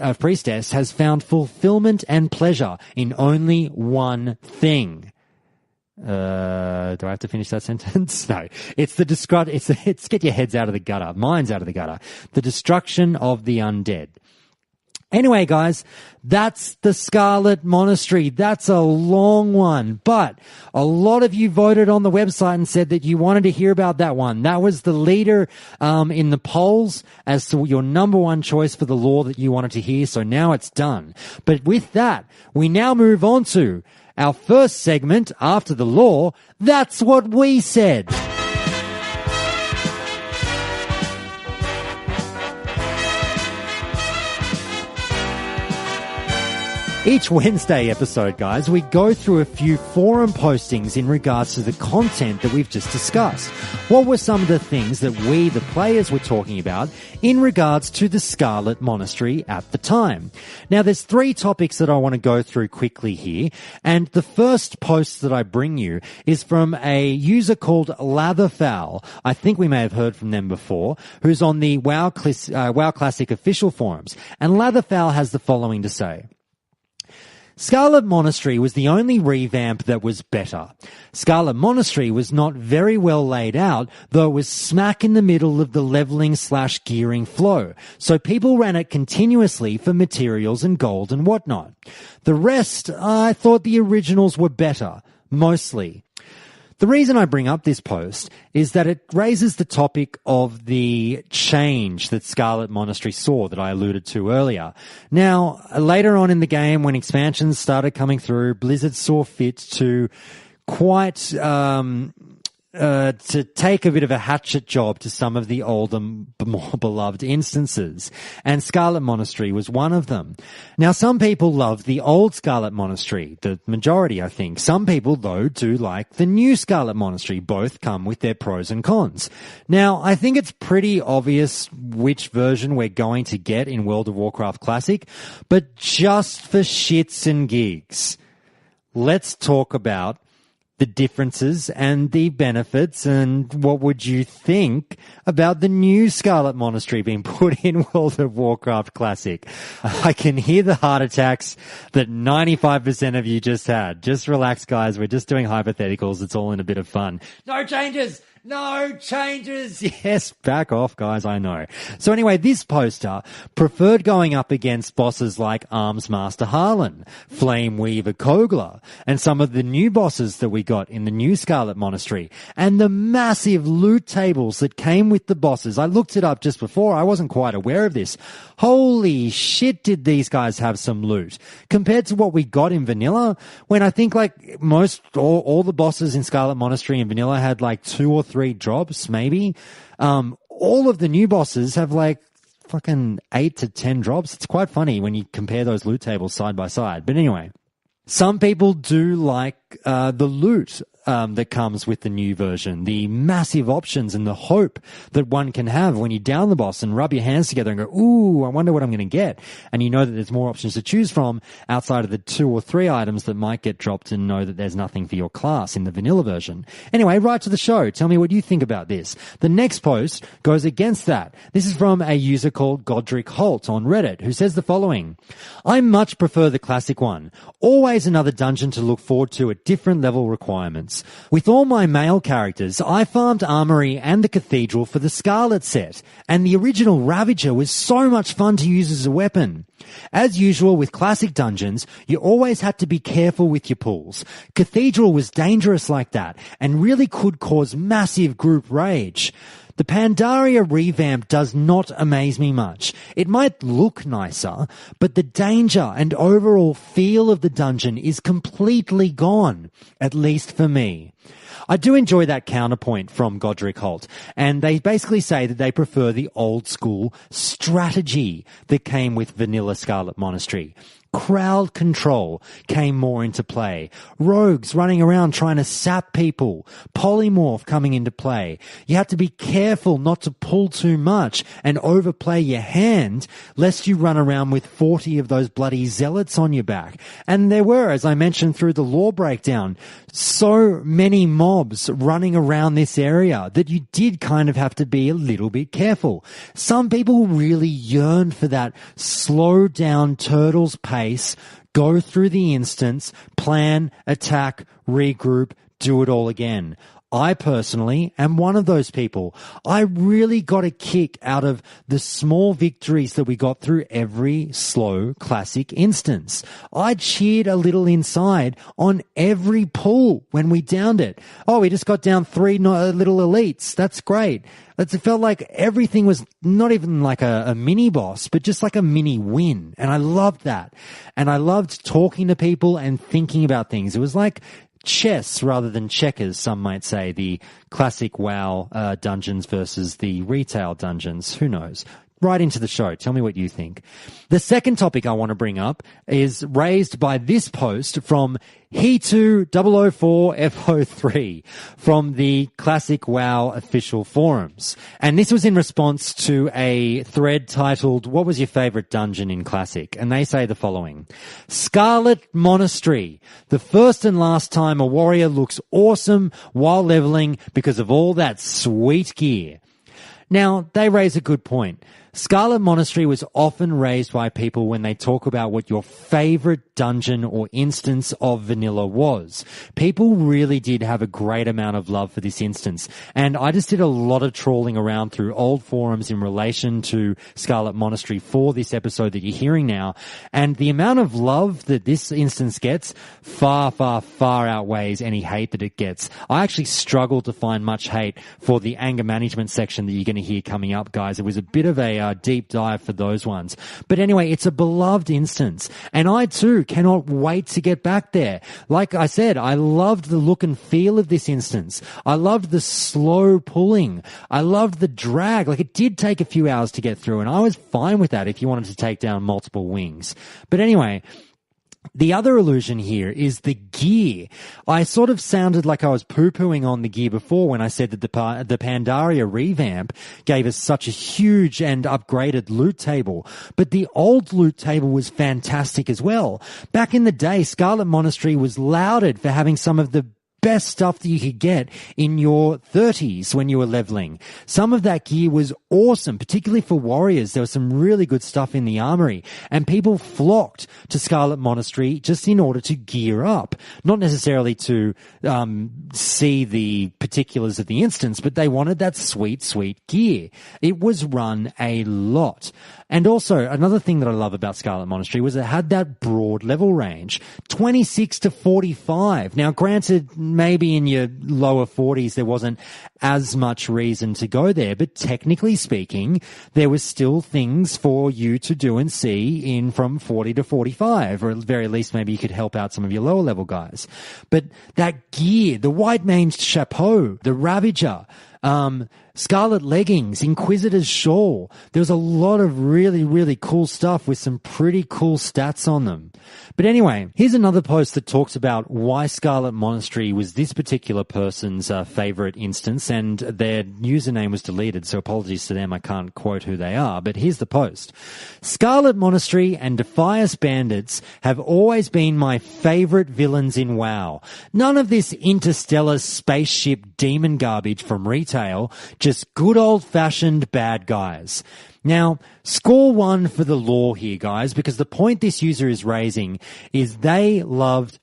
has found fulfillment and pleasure in only one thing. Do I have to finish that sentence? No. It's get your heads out of the gutter, minds out of the gutter. The destruction of the undead. Anyway, guys, that's the Scarlet Monastery. That's a long one, but a lot of you voted on the website and said that you wanted to hear about that one. That was the leader in the polls as to your number one choice for the lore that you wanted to hear, so now it's done. But with that, we now move on to our first segment after the lore. That's what we said. Each Wednesday episode, guys, we go through a few forum postings in regards to the content that we've just discussed. What were some of the things that we, the players, were talking about in regards to the Scarlet Monastery at the time? Now, there's 3 topics that I want to go through quickly here, and the first post that I bring you is from a user called Latherfowl. I think we may have heard from them before, who's on the WoW Classic official forums. And Latherfowl has the following to say. Scarlet Monastery was the only revamp that was better. Scarlet Monastery was not very well laid out, though it was smack in the middle of the leveling/gearing flow, so people ran it continuously for materials and gold and whatnot. The rest, I thought the originals were better, mostly. The reason I bring up this post is that it raises the topic of the change that Scarlet Monastery saw that I alluded to earlier. Now, later on in the game, when expansions started coming through, Blizzard saw fit to quite to take a bit of a hatchet job to some of the older, more beloved instances, and Scarlet Monastery was one of them. Now, some people love the old Scarlet Monastery, the majority, I think. Some people, though, do like the new Scarlet Monastery. Both come with their pros and cons. Now, I think it's pretty obvious which version we're going to get in World of Warcraft Classic, but just for shits and gigs, let's talk about the differences and the benefits, and what would you think about the new Scarlet Monastery being put in World of Warcraft Classic? I can hear the heart attacks that 95% of you just had. Just relax, guys. We're just doing hypotheticals. It's all in a bit of fun. No changes! No changes! Yes, back off, guys, I know. So anyway, this poster preferred going up against bosses like Arms Master Harlan, Flame Weaver Kogla, and some of the new bosses that we got in the new Scarlet Monastery, and the massive loot tables that came with the bosses. I looked it up just before. I wasn't quite aware of this. Holy shit, did these guys have some loot. Compared to what we got in Vanilla, when I think like all the bosses in Scarlet Monastery in Vanilla had like 2 or 3 drops, maybe. All of the new bosses have like fucking 8 to 10 drops. It's quite funny when you compare those loot tables side by side. But anyway, Some people do like the loot that comes with the new version, the massive options and the hope that one can have when you down the boss and rub your hands together and go, ooh, I wonder what I'm going to get. And you know that there's more options to choose from outside of the 2 or 3 items that might get dropped, and know that there's nothing for your class in the vanilla version. Anyway, write to the show. Tell me what you think about this. The next post goes against that. This is from a user called Godric Holt on Reddit, who says the following: I much prefer the classic one. Always another dungeon to look forward to at different level requirements. With all my male characters, I farmed Armory and the Cathedral for the Scarlet set, and the original Ravager was so much fun to use as a weapon. As usual with classic dungeons, you always had to be careful with your pulls. Cathedral was dangerous like that, and really could cause massive group rage. The Pandaria revamp does not amaze me much. It might look nicer, but the danger and overall feel of the dungeon is completely gone, at least for me. I do enjoy that counterpoint from Godric Holt, and they basically say that they prefer the old school strategy that came with vanilla Scarlet Monastery. Crowd control came more into play. Rogues running around trying to sap people. Polymorph coming into play. You had to be careful not to pull too much and overplay your hand, lest you run around with 40 of those bloody zealots on your back. And there were, as I mentioned through the lore breakdown, so many mobs running around this area that you did kind of have to be a little bit careful. Some people really yearned for that slow down turtle's pace, go through the instance, plan, attack, regroup, do it all again. I personally am one of those people. I really got a kick out of the small victories that we got through every slow classic instance. I cheered a little inside on every pull when we downed it. Oh, we just got down 3 little elites. That's great. It felt like everything was not even like a mini boss, but just like a mini win. And I loved that. And I loved talking to people and thinking about things. It was like chess rather than checkers, some might say, the classic WoW dungeons versus the retail dungeons. Who knows? Right into the show. Tell me what you think. The second topic I want to bring up is raised by this post from He2 004F03 from the Classic WoW official forums. And this was in response to a thread titled, "What was your favorite dungeon in Classic?" And they say the following: Scarlet Monastery. The first and last time a warrior looks awesome while leveling because of all that sweet gear. Now, they raise a good point. Scarlet Monastery was often raised by people when they talk about what your favorite dungeon or instance of vanilla was. People really did have a great amount of love for this instance, and I just did a lot of trawling around through old forums in relation to Scarlet Monastery for this episode that you're hearing now, and the amount of love that this instance gets far, far, far outweighs any hate that it gets. I actually struggled to find much hate for the anger management section that you're going to hear coming up, guys. It was a bit of a deep dive for those ones. But anyway, it's a beloved instance, and I too cannot wait to get back there. Like I said, I loved the look and feel of this instance. I loved the slow pulling. I loved the drag. Like, it did take a few hours to get through, and I was fine with that if you wanted to take down multiple wings. But anyway, the other illusion here is the gear. I sort of sounded like I was poo-pooing on the gear before when I said that the Pandaria revamp gave us such a huge and upgraded loot table. But the old loot table was fantastic as well. Back in the day, Scarlet Monastery was lauded for having some of the best stuff that you could get in your 30s when you were leveling. Some of that gear was awesome, particularly for warriors. There was some really good stuff in the armory, and people flocked to Scarlet Monastery just in order to gear up. Not necessarily to see the particulars of the instance, but they wanted that sweet, sweet gear. It was run a lot. And also, another thing that I love about Scarlet Monastery was it had that broad level range, 26 to 45. Now, granted, maybe in your lower 40s there wasn't as much reason to go there, but technically speaking, there was still things for you to do and see in from 40 to 45, or at the very least maybe you could help out some of your lower level guys. But that gear, the white-maned chapeau, the Ravager, Scarlet Leggings, Inquisitor's Shawl. There was a lot of really, really cool stuff with some pretty cool stats on them. But anyway, here's another post that talks about why Scarlet Monastery was this particular person's favorite instance, and their username was deleted, so apologies to them, I can't quote who they are, but here's the post. Scarlet Monastery and Defias Bandits have always been my favorite villains in WoW. None of this interstellar spaceship demon garbage from retail, just good old-fashioned bad guys. Now, score one for the lore here, guys, because the point this user is raising is they loved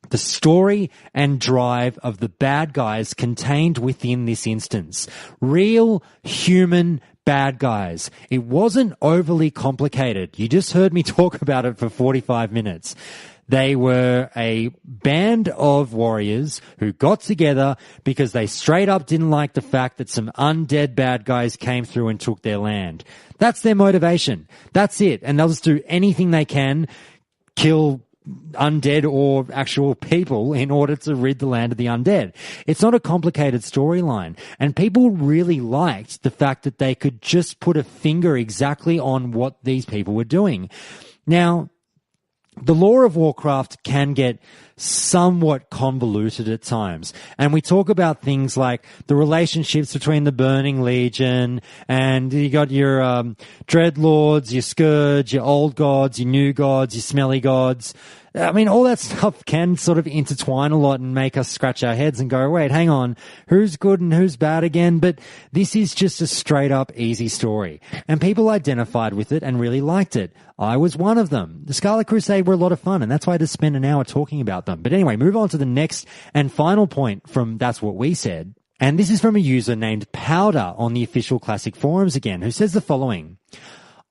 the story and drive of the bad guys contained within this instance. Real, human bad guys. It wasn't overly complicated. You just heard me talk about it for 45 minutes. They were a band of warriors who got together because they straight up didn't like the fact that some undead bad guys came through and took their land. That's their motivation. That's it. And they'll just do anything they can, kill undead or actual people in order to rid the land of the undead. It's not a complicated storyline. And people really liked the fact that they could just put a finger exactly on what these people were doing. Now, the lore of Warcraft can get somewhat convoluted at times. And we talk about things like the relationships between the Burning Legion, and you got your Dreadlords, your Scourge, your old gods, your new gods, your smelly gods. I mean, all that stuff can sort of intertwine a lot and make us scratch our heads and go, wait, hang on, who's good and who's bad again? But this is just a straight up easy story. And people identified with it and really liked it. I was one of them. The Scarlet Crusade were a lot of fun, and that's why I just spent an hour talking about them. But anyway, move on to the next and final point from That's What We Said. And this is from a user named Powder on the official Classic forums again, who says the following.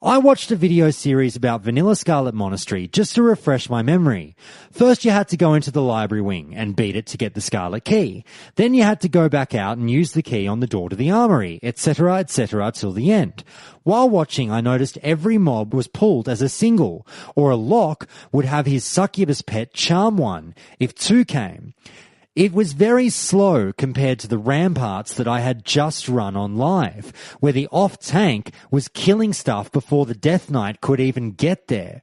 I watched a video series about Vanilla Scarlet Monastery just to refresh my memory. First you had to go into the library wing and beat it to get the Scarlet Key. Then you had to go back out and use the key on the door to the armory, etc., till the end. While watching, I noticed every mob was pulled as a single, or a lock would have his succubus pet charm one if two came. It was very slow compared to the ramparts that I had just run on live, where the off-tank was killing stuff before the Death Knight could even get there.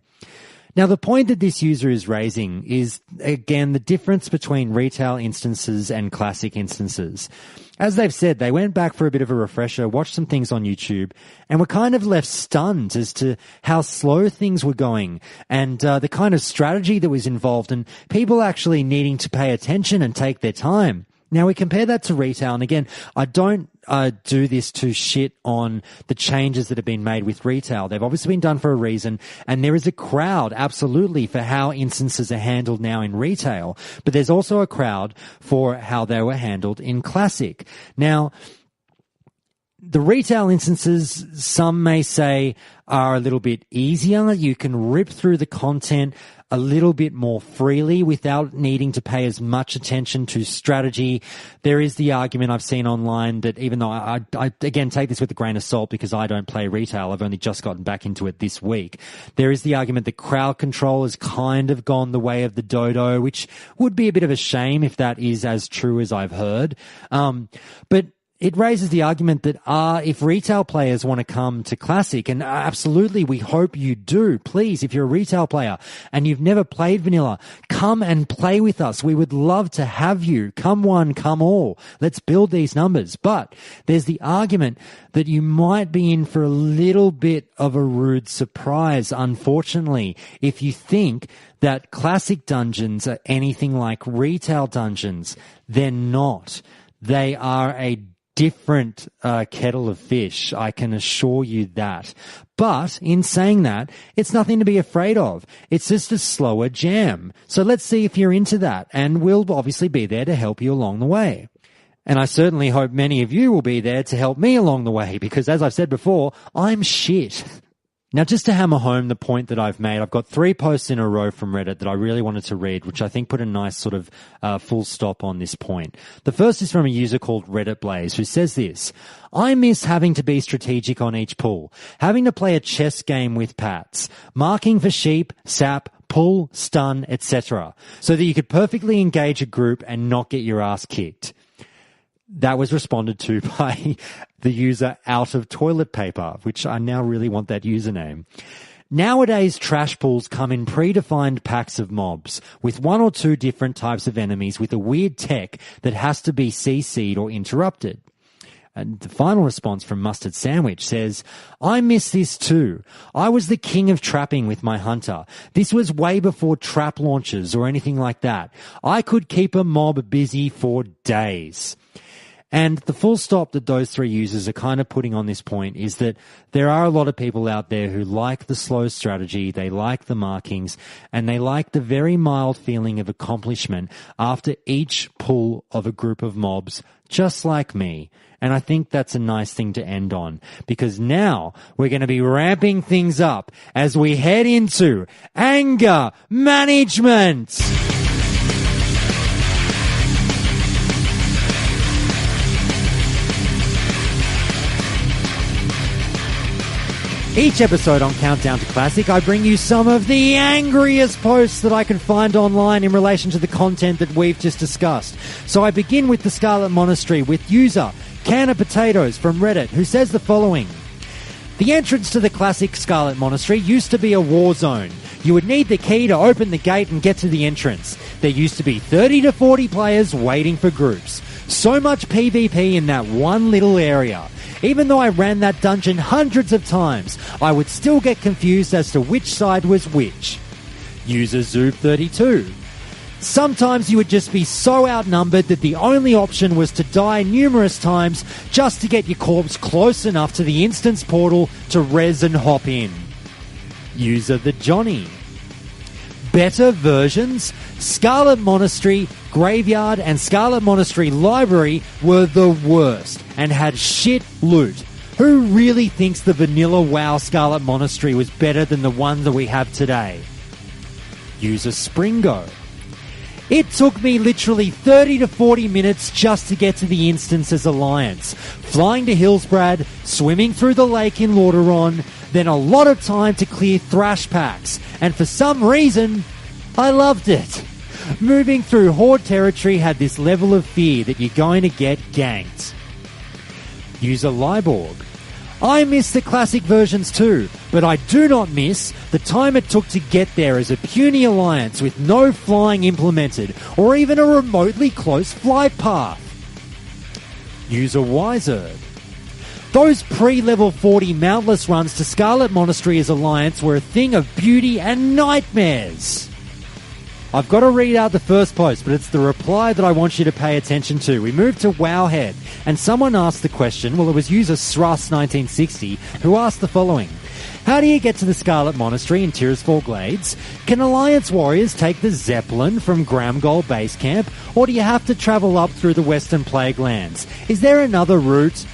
Now, the point that this user is raising is, again, the difference between retail instances and classic instances. As they've said, they went back for a bit of a refresher, watched some things on YouTube, and were kind of left stunned as to how slow things were going and the kind of strategy that was involved and people actually needing to pay attention and take their time. Now, we compare that to retail, and again, I don't do this to shit on the changes that have been made with retail. They've obviously been done for a reason, and there is a crowd, absolutely, for how instances are handled now in retail, but there's also a crowd for how they were handled in Classic. Now, the retail instances, some may say, are a little bit easier. You can rip through the content a little bit more freely without needing to pay as much attention to strategy. There is the argument I've seen online that, even though I again take this with a grain of salt because I don't play retail, I've only just gotten back into it this week. There is the argument that crowd control has kind of gone the way of the dodo, which would be a bit of a shame if that is as true as I've heard. But it raises the argument that if retail players want to come to Classic, and absolutely we hope you do, please, if you're a retail player and you've never played Vanilla, come and play with us. We would love to have you. Come one, come all. Let's build these numbers. But there's the argument that you might be in for a little bit of a rude surprise, unfortunately, if you think that Classic dungeons are anything like retail dungeons. They're not. They are a different kettle of fish, I can assure you that. But in saying that, it's nothing to be afraid of. It's just a slower jam. So let's see if you're into that, and we'll obviously be there to help you along the way. And I certainly hope many of you will be there to help me along the way, because as I've said before, I'm shit. Now, just to hammer home the point that I've made, I've got 3 posts in a row from Reddit that I really wanted to read, which I think put a nice sort of full stop on this point. The first is from a user called Reddit Blaze, who says this: I miss having to be strategic on each pull, having to play a chess game with Pats, marking for sheep, sap, pull, stun, etc., so that you could perfectly engage a group and not get your ass kicked. That was responded to by the user Out of Toilet Paper, which I now really want that username. Nowadays, trash pools come in predefined packs of mobs, with 1 or 2 different types of enemies with a weird tech that has to be CC'd or interrupted. And the final response from Mustard Sandwich says, I miss this too. I was the king of trapping with my hunter. This was way before trap launches or anything like that. I could keep a mob busy for days. And the full stop that those 3 users are kind of putting on this point is that there are a lot of people out there who like the slow strategy, they like the markings, and they like the very mild feeling of accomplishment after each pull of a group of mobs, just like me. And I think that's a nice thing to end on, because now we're going to be ramping things up as we head into anger management. Each episode on Countdown to Classic, I bring you some of the angriest posts that I can find online in relation to the content that we've just discussed. So I begin with the Scarlet Monastery with user Can of Potatoes from Reddit, who says the following. The entrance to the classic Scarlet Monastery used to be a war zone. You would need the key to open the gate and get to the entrance. There used to be 30 to 40 players waiting for groups. So much PvP in that one little area. Even though I ran that dungeon hundreds of times, I would still get confused as to which side was which. User Zoob32. Sometimes you would just be so outnumbered that the only option was to die numerous times just to get your corpse close enough to the instance portal to res and hop in. User The Johnny. Better versions? Scarlet Monastery, Graveyard, and Scarlet Monastery Library were the worst and had shit loot. Who really thinks the vanilla WoW Scarlet Monastery was better than the one that we have today? User Springo. It took me literally 30 to 40 minutes just to get to the instance as Alliance, flying to Hillsbrad, swimming through the lake in Lordaeron, then a lot of time to clear thrash packs, and for some reason, I loved it. Moving through Horde territory had this level of fear that you're going to get ganked. User Liborg. I miss the classic versions too, but I do not miss the time it took to get there as a puny alliance with no flying implemented, or even a remotely close flight path. User Wiser. Those pre-level 40 mountless runs to Scarlet Monastery as Alliance were a thing of beauty and nightmares. I've got to read out the first post, but it's the reply that I want you to pay attention to. We moved to Wowhead, and someone asked the question, well, it was user Sruss1960, who asked the following. How do you get to the Scarlet Monastery in Tirisfal Glades? Can Alliance warriors take the Zeppelin from Gramgol Base Camp, or do you have to travel up through the Western Plaguelands? Is there another route?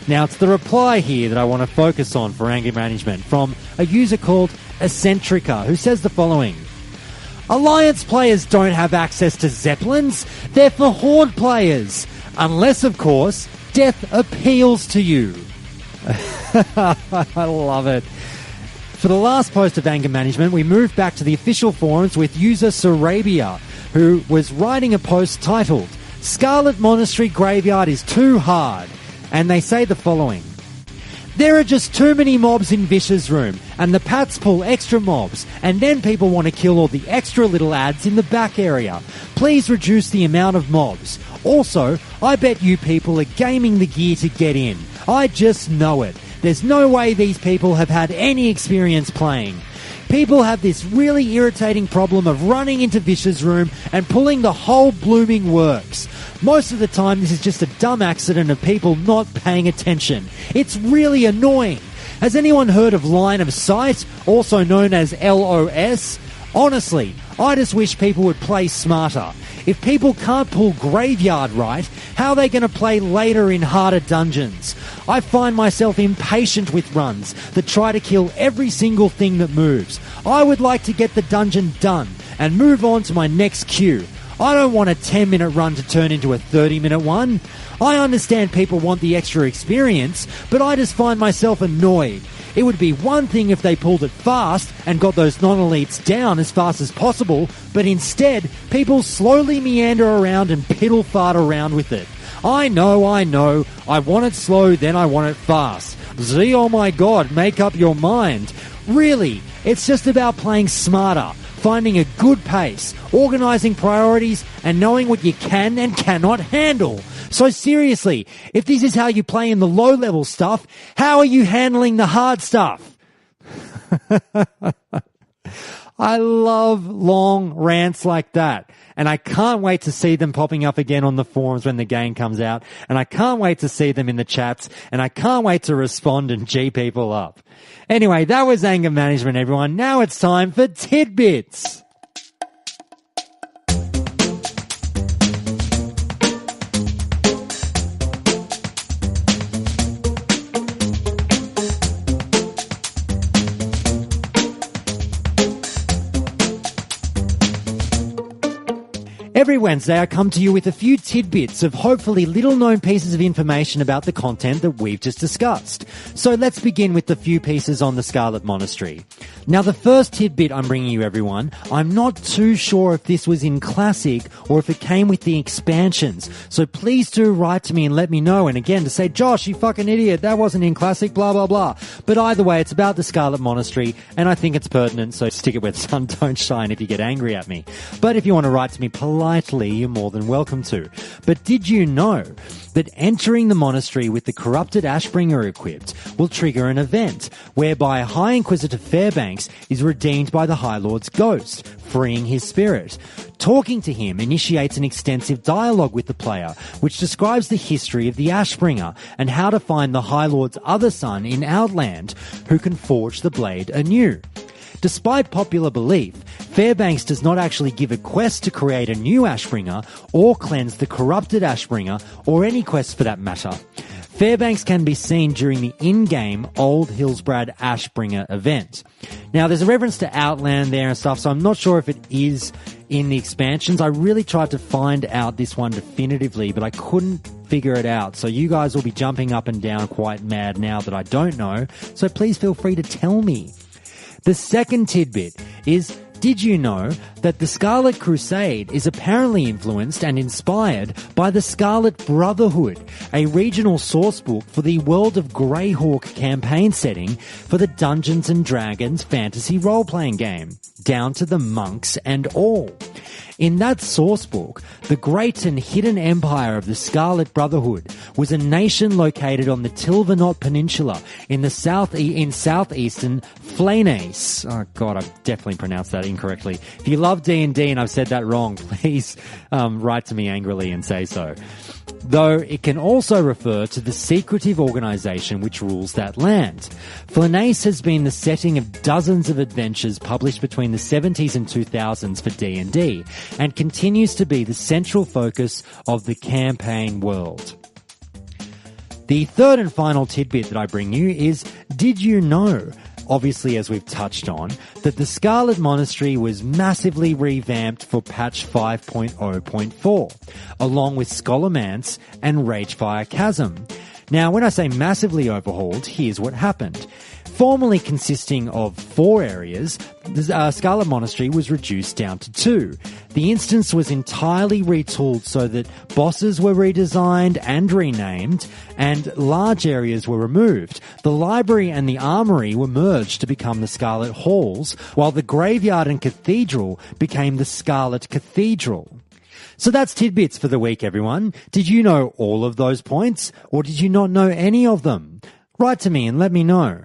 Now, it's the reply here that I want to focus on for anger management from a user called Eccentrica, who says the following. Alliance players don't have access to Zeppelins. They're for Horde players. Unless, of course, death appeals to you. I love it. For the last post of anger management, we moved back to the official forums with user Sarabia, who was writing a post titled, Scarlet Monastery Graveyard is too hard. And they say the following. There are just too many mobs in Vish's room, and the Pats pull extra mobs, and then people want to kill all the extra little ads in the back area. Please reduce the amount of mobs. Also, I bet you people are gaming the gear to get in. I just know it. There's no way these people have had any experience playing. People have this really irritating problem of running into Vish's room and pulling the whole blooming works. Most of the time, this is just a dumb accident of people not paying attention. It's really annoying. Has anyone heard of line of sight, also known as LOS? Honestly, I just wish people would play smarter. If people can't pull Graveyard right, how are they going to play later in harder dungeons? I find myself impatient with runs that try to kill every single thing that moves. I would like to get the dungeon done and move on to my next queue. I don't want a 10-minute run to turn into a 30-minute one. I understand people want the extra experience, but I just find myself annoyed. It would be one thing if they pulled it fast and got those non-elites down as fast as possible, but instead, people slowly meander around and piddle-fart around with it. I know. I want it slow, then I want it fast. Z, oh my god, make up your mind. Really, it's just about playing smarter, finding a good pace, organising priorities, and knowing what you can and cannot handle. So seriously, if this is how you play in the low-level stuff, how are you handling the hard stuff? I love long rants like that. And I can't wait to see them popping up again on the forums when the game comes out. And I can't wait to see them in the chats. And I can't wait to respond and G people up. Anyway, that was anger management, everyone. Now it's time for Tidbits. Every Wednesday, I come to you with a few tidbits of hopefully little-known pieces of information about the content that we've just discussed. So let's begin with the few pieces on the Scarlet Monastery. Now, the first tidbit I'm bringing you, everyone, I'm not too sure if this was in Classic or if it came with the expansions. So please do write to me and let me know. And again, to say, Josh, you fucking idiot, that wasn't in Classic, blah, blah, blah. But either way, it's about the Scarlet Monastery, and I think it's pertinent, so stick it where the sun don't shine if you get angry at me. But if you want to write to me politely, you're more than welcome to. But did you know that entering the monastery with the corrupted Ashbringer equipped will trigger an event whereby High Inquisitor Fairbanks is redeemed by the High Lord's ghost, freeing his spirit? Talking to him initiates an extensive dialogue with the player, which describes the history of the Ashbringer and how to find the High Lord's other son in Outland, who can forge the blade anew. Despite popular belief, Fairbanks does not actually give a quest to create a new Ashbringer or cleanse the corrupted Ashbringer, or any quest for that matter. Fairbanks can be seen during the in-game Old Hillsbrad Ashbringer event. Now, there's a reference to Outland there and stuff, so I'm not sure if it is in the expansions. I really tried to find out this one definitively, but I couldn't figure it out. So you guys will be jumping up and down quite mad now that I don't know, so please feel free to tell me. The second tidbit is, did you know that the Scarlet Crusade is apparently influenced and inspired by the Scarlet Brotherhood, a regional sourcebook for the World of Greyhawk campaign setting for the Dungeons & Dragons fantasy role-playing game, down to the monks and all? In that sourcebook, the great and hidden empire of the Scarlet Brotherhood was a nation located on the Tilvanot Peninsula in southeastern Flanace. Oh God, I've definitely pronounced that incorrectly. If you love D&D and I've said that wrong, please write to me angrily and say so. Though it can also refer to the secretive organisation which rules that land. Flanace has been the setting of dozens of adventures published between the 70s and 2000s for D&D, and continues to be the central focus of the campaign world. The third and final tidbit that I bring you is, did you know, obviously as we've touched on, that the Scarlet Monastery was massively revamped for patch 5.0.4, along with Scholomance and Ragefire Chasm? Now, when I say massively overhauled, here's what happened. Formerly consisting of 4 areas, the Scarlet Monastery was reduced down to 2. The instance was entirely retooled so that bosses were redesigned and renamed, and large areas were removed. The library and the armory were merged to become the Scarlet Halls, while the graveyard and cathedral became the Scarlet Cathedral. So that's Tidbits for the week, everyone. Did you know all of those points, or did you not know any of them? Write to me and let me know.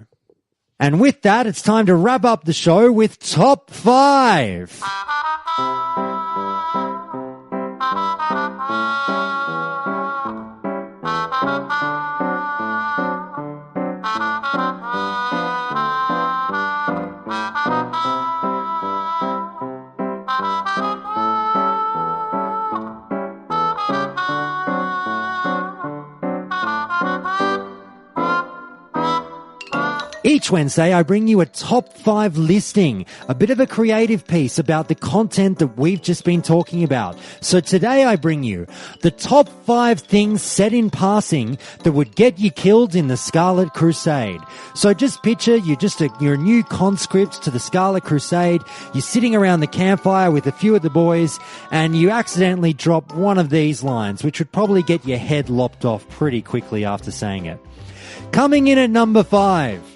And with that, it's time to wrap up the show with Top 5. Each Wednesday, I bring you a top 5 listing, a bit of a creative piece about the content that we've just been talking about. So today I bring you the top 5 things said in passing that would get you killed in the Scarlet Crusade. So just picture you're a new conscript to the Scarlet Crusade. You're sitting around the campfire with a few of the boys, and you accidentally drop one of these lines, which would probably get your head lopped off pretty quickly after saying it. Coming in at number 5,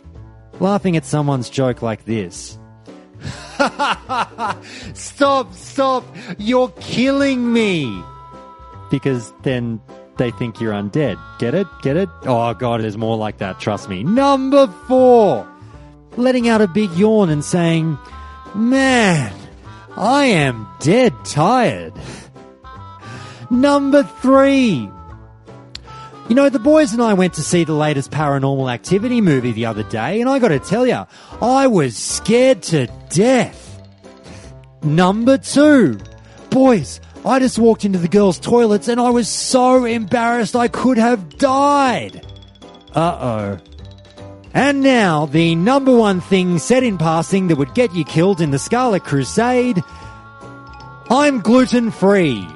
laughing at someone's joke like this. Stop, you're killing me. Because then they think you're undead. Get it? Oh God, there's more like that, trust me. Number 4, letting out a big yawn and saying, man, I am dead tired. Number 3, you know, the boys and I went to see the latest Paranormal Activity movie the other day, and I got to tell you, I was scared to death. Number 2, boys, I just walked into the girls' toilets and I was so embarrassed I could have died. Uh-oh. And now, the number 1 thing said in passing that would get you killed in the Scarlet Crusade, I'm gluten-free.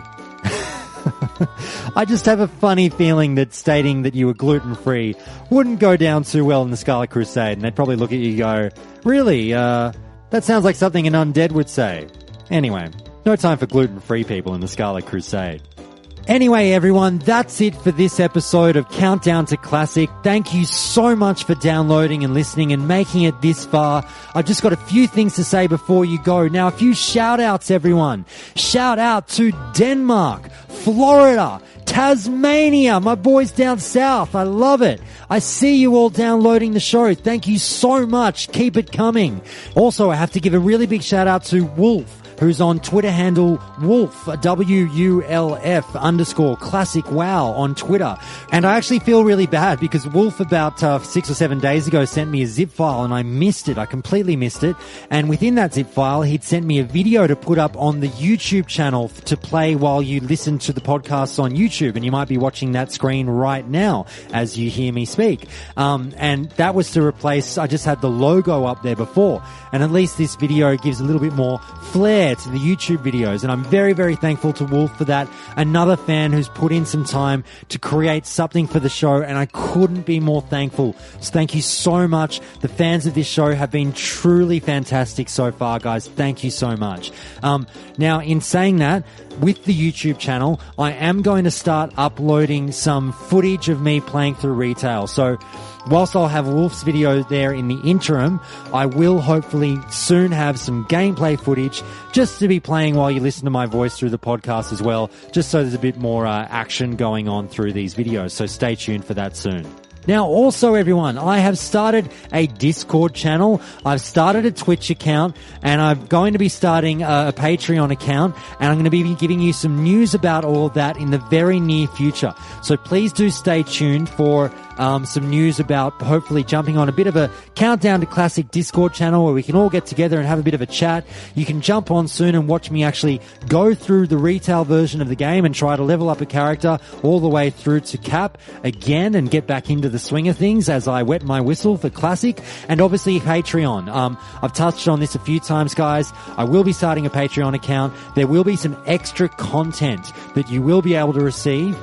I just have a funny feeling that stating that you were gluten-free wouldn't go down too well in the Scarlet Crusade, and they'd probably look at you and go, really? That sounds like something an undead would say. Anyway, no time for gluten-free people in the Scarlet Crusade. Anyway, everyone, that's it for this episode of Countdown to Classic. Thank you so much for downloading and listening and making it this far. I've just got a few things to say before you go. Now, a few shout-outs, everyone. Shout out to Denmark, Florida, Tasmania, my boys down south. I love it. I see you all downloading the show. Thank you so much. Keep it coming. Also, I have to give a really big shout-out to Wolf, who's on Twitter handle Wolf, WULF _classic wow on Twitter. And I actually feel really bad because Wolf about 6 or 7 days ago sent me a zip file and I missed it. I completely missed it. And within that zip file, he'd sent me a video to put up on the YouTube channel to play while you listen to the podcasts on YouTube. And you might be watching that screen right now as you hear me speak. And that was to replace, I just had the logo up there before. And at least this video gives a little bit more flair to the YouTube videos, and I'm very, very thankful to Wolf for that. Another fan who's put in some time to create something for the show, and I couldn't be more thankful. So thank you so much. The fans of this show have been truly fantastic so far, guys. Thank you so much. Now, in saying that, with the YouTube channel, I am going to start uploading some footage of me playing through retail. So whilst I'll have Wolf's video there in the interim, I will hopefully soon have some gameplay footage just to be playing while you listen to my voice through the podcast as well, just so there's a bit more action going on through these videos. So stay tuned for that soon. Now, also, everyone, I have started a Discord channel. I've started a Twitch account, and I'm going to be starting a Patreon account, and I'm going to be giving you some news about all of that in the very near future. So please do stay tuned for some news about hopefully jumping on a bit of a Countdown to Classic Discord channel where we can all get together and have a bit of a chat. You can jump on soon and watch me actually go through the retail version of the game and try to level up a character all the way through to Cap again and get back into the swing of things as I wet my whistle for Classic. And obviously Patreon. I've touched on this a few times, guys. I will be starting a Patreon account. There will be some extra content that you will be able to receive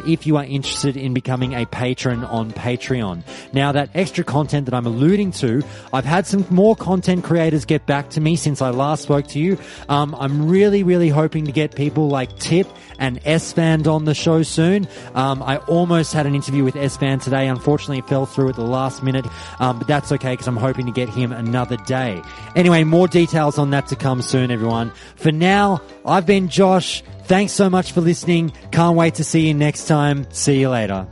if you are interested in becoming a patron on Patreon. Now, that extra content that I'm alluding to, I've had some more content creators get back to me since I last spoke to you. I'm really, really hoping to get people like Tip and S-Fan on the show soon. I almost had an interview with S-Fan today. Unfortunately, it fell through at the last minute, but that's okay because I'm hoping to get him another day. Anyway, more details on that to come soon, everyone. For now, I've been Josh. Thanks so much for listening. Can't wait to see you next time. See you later.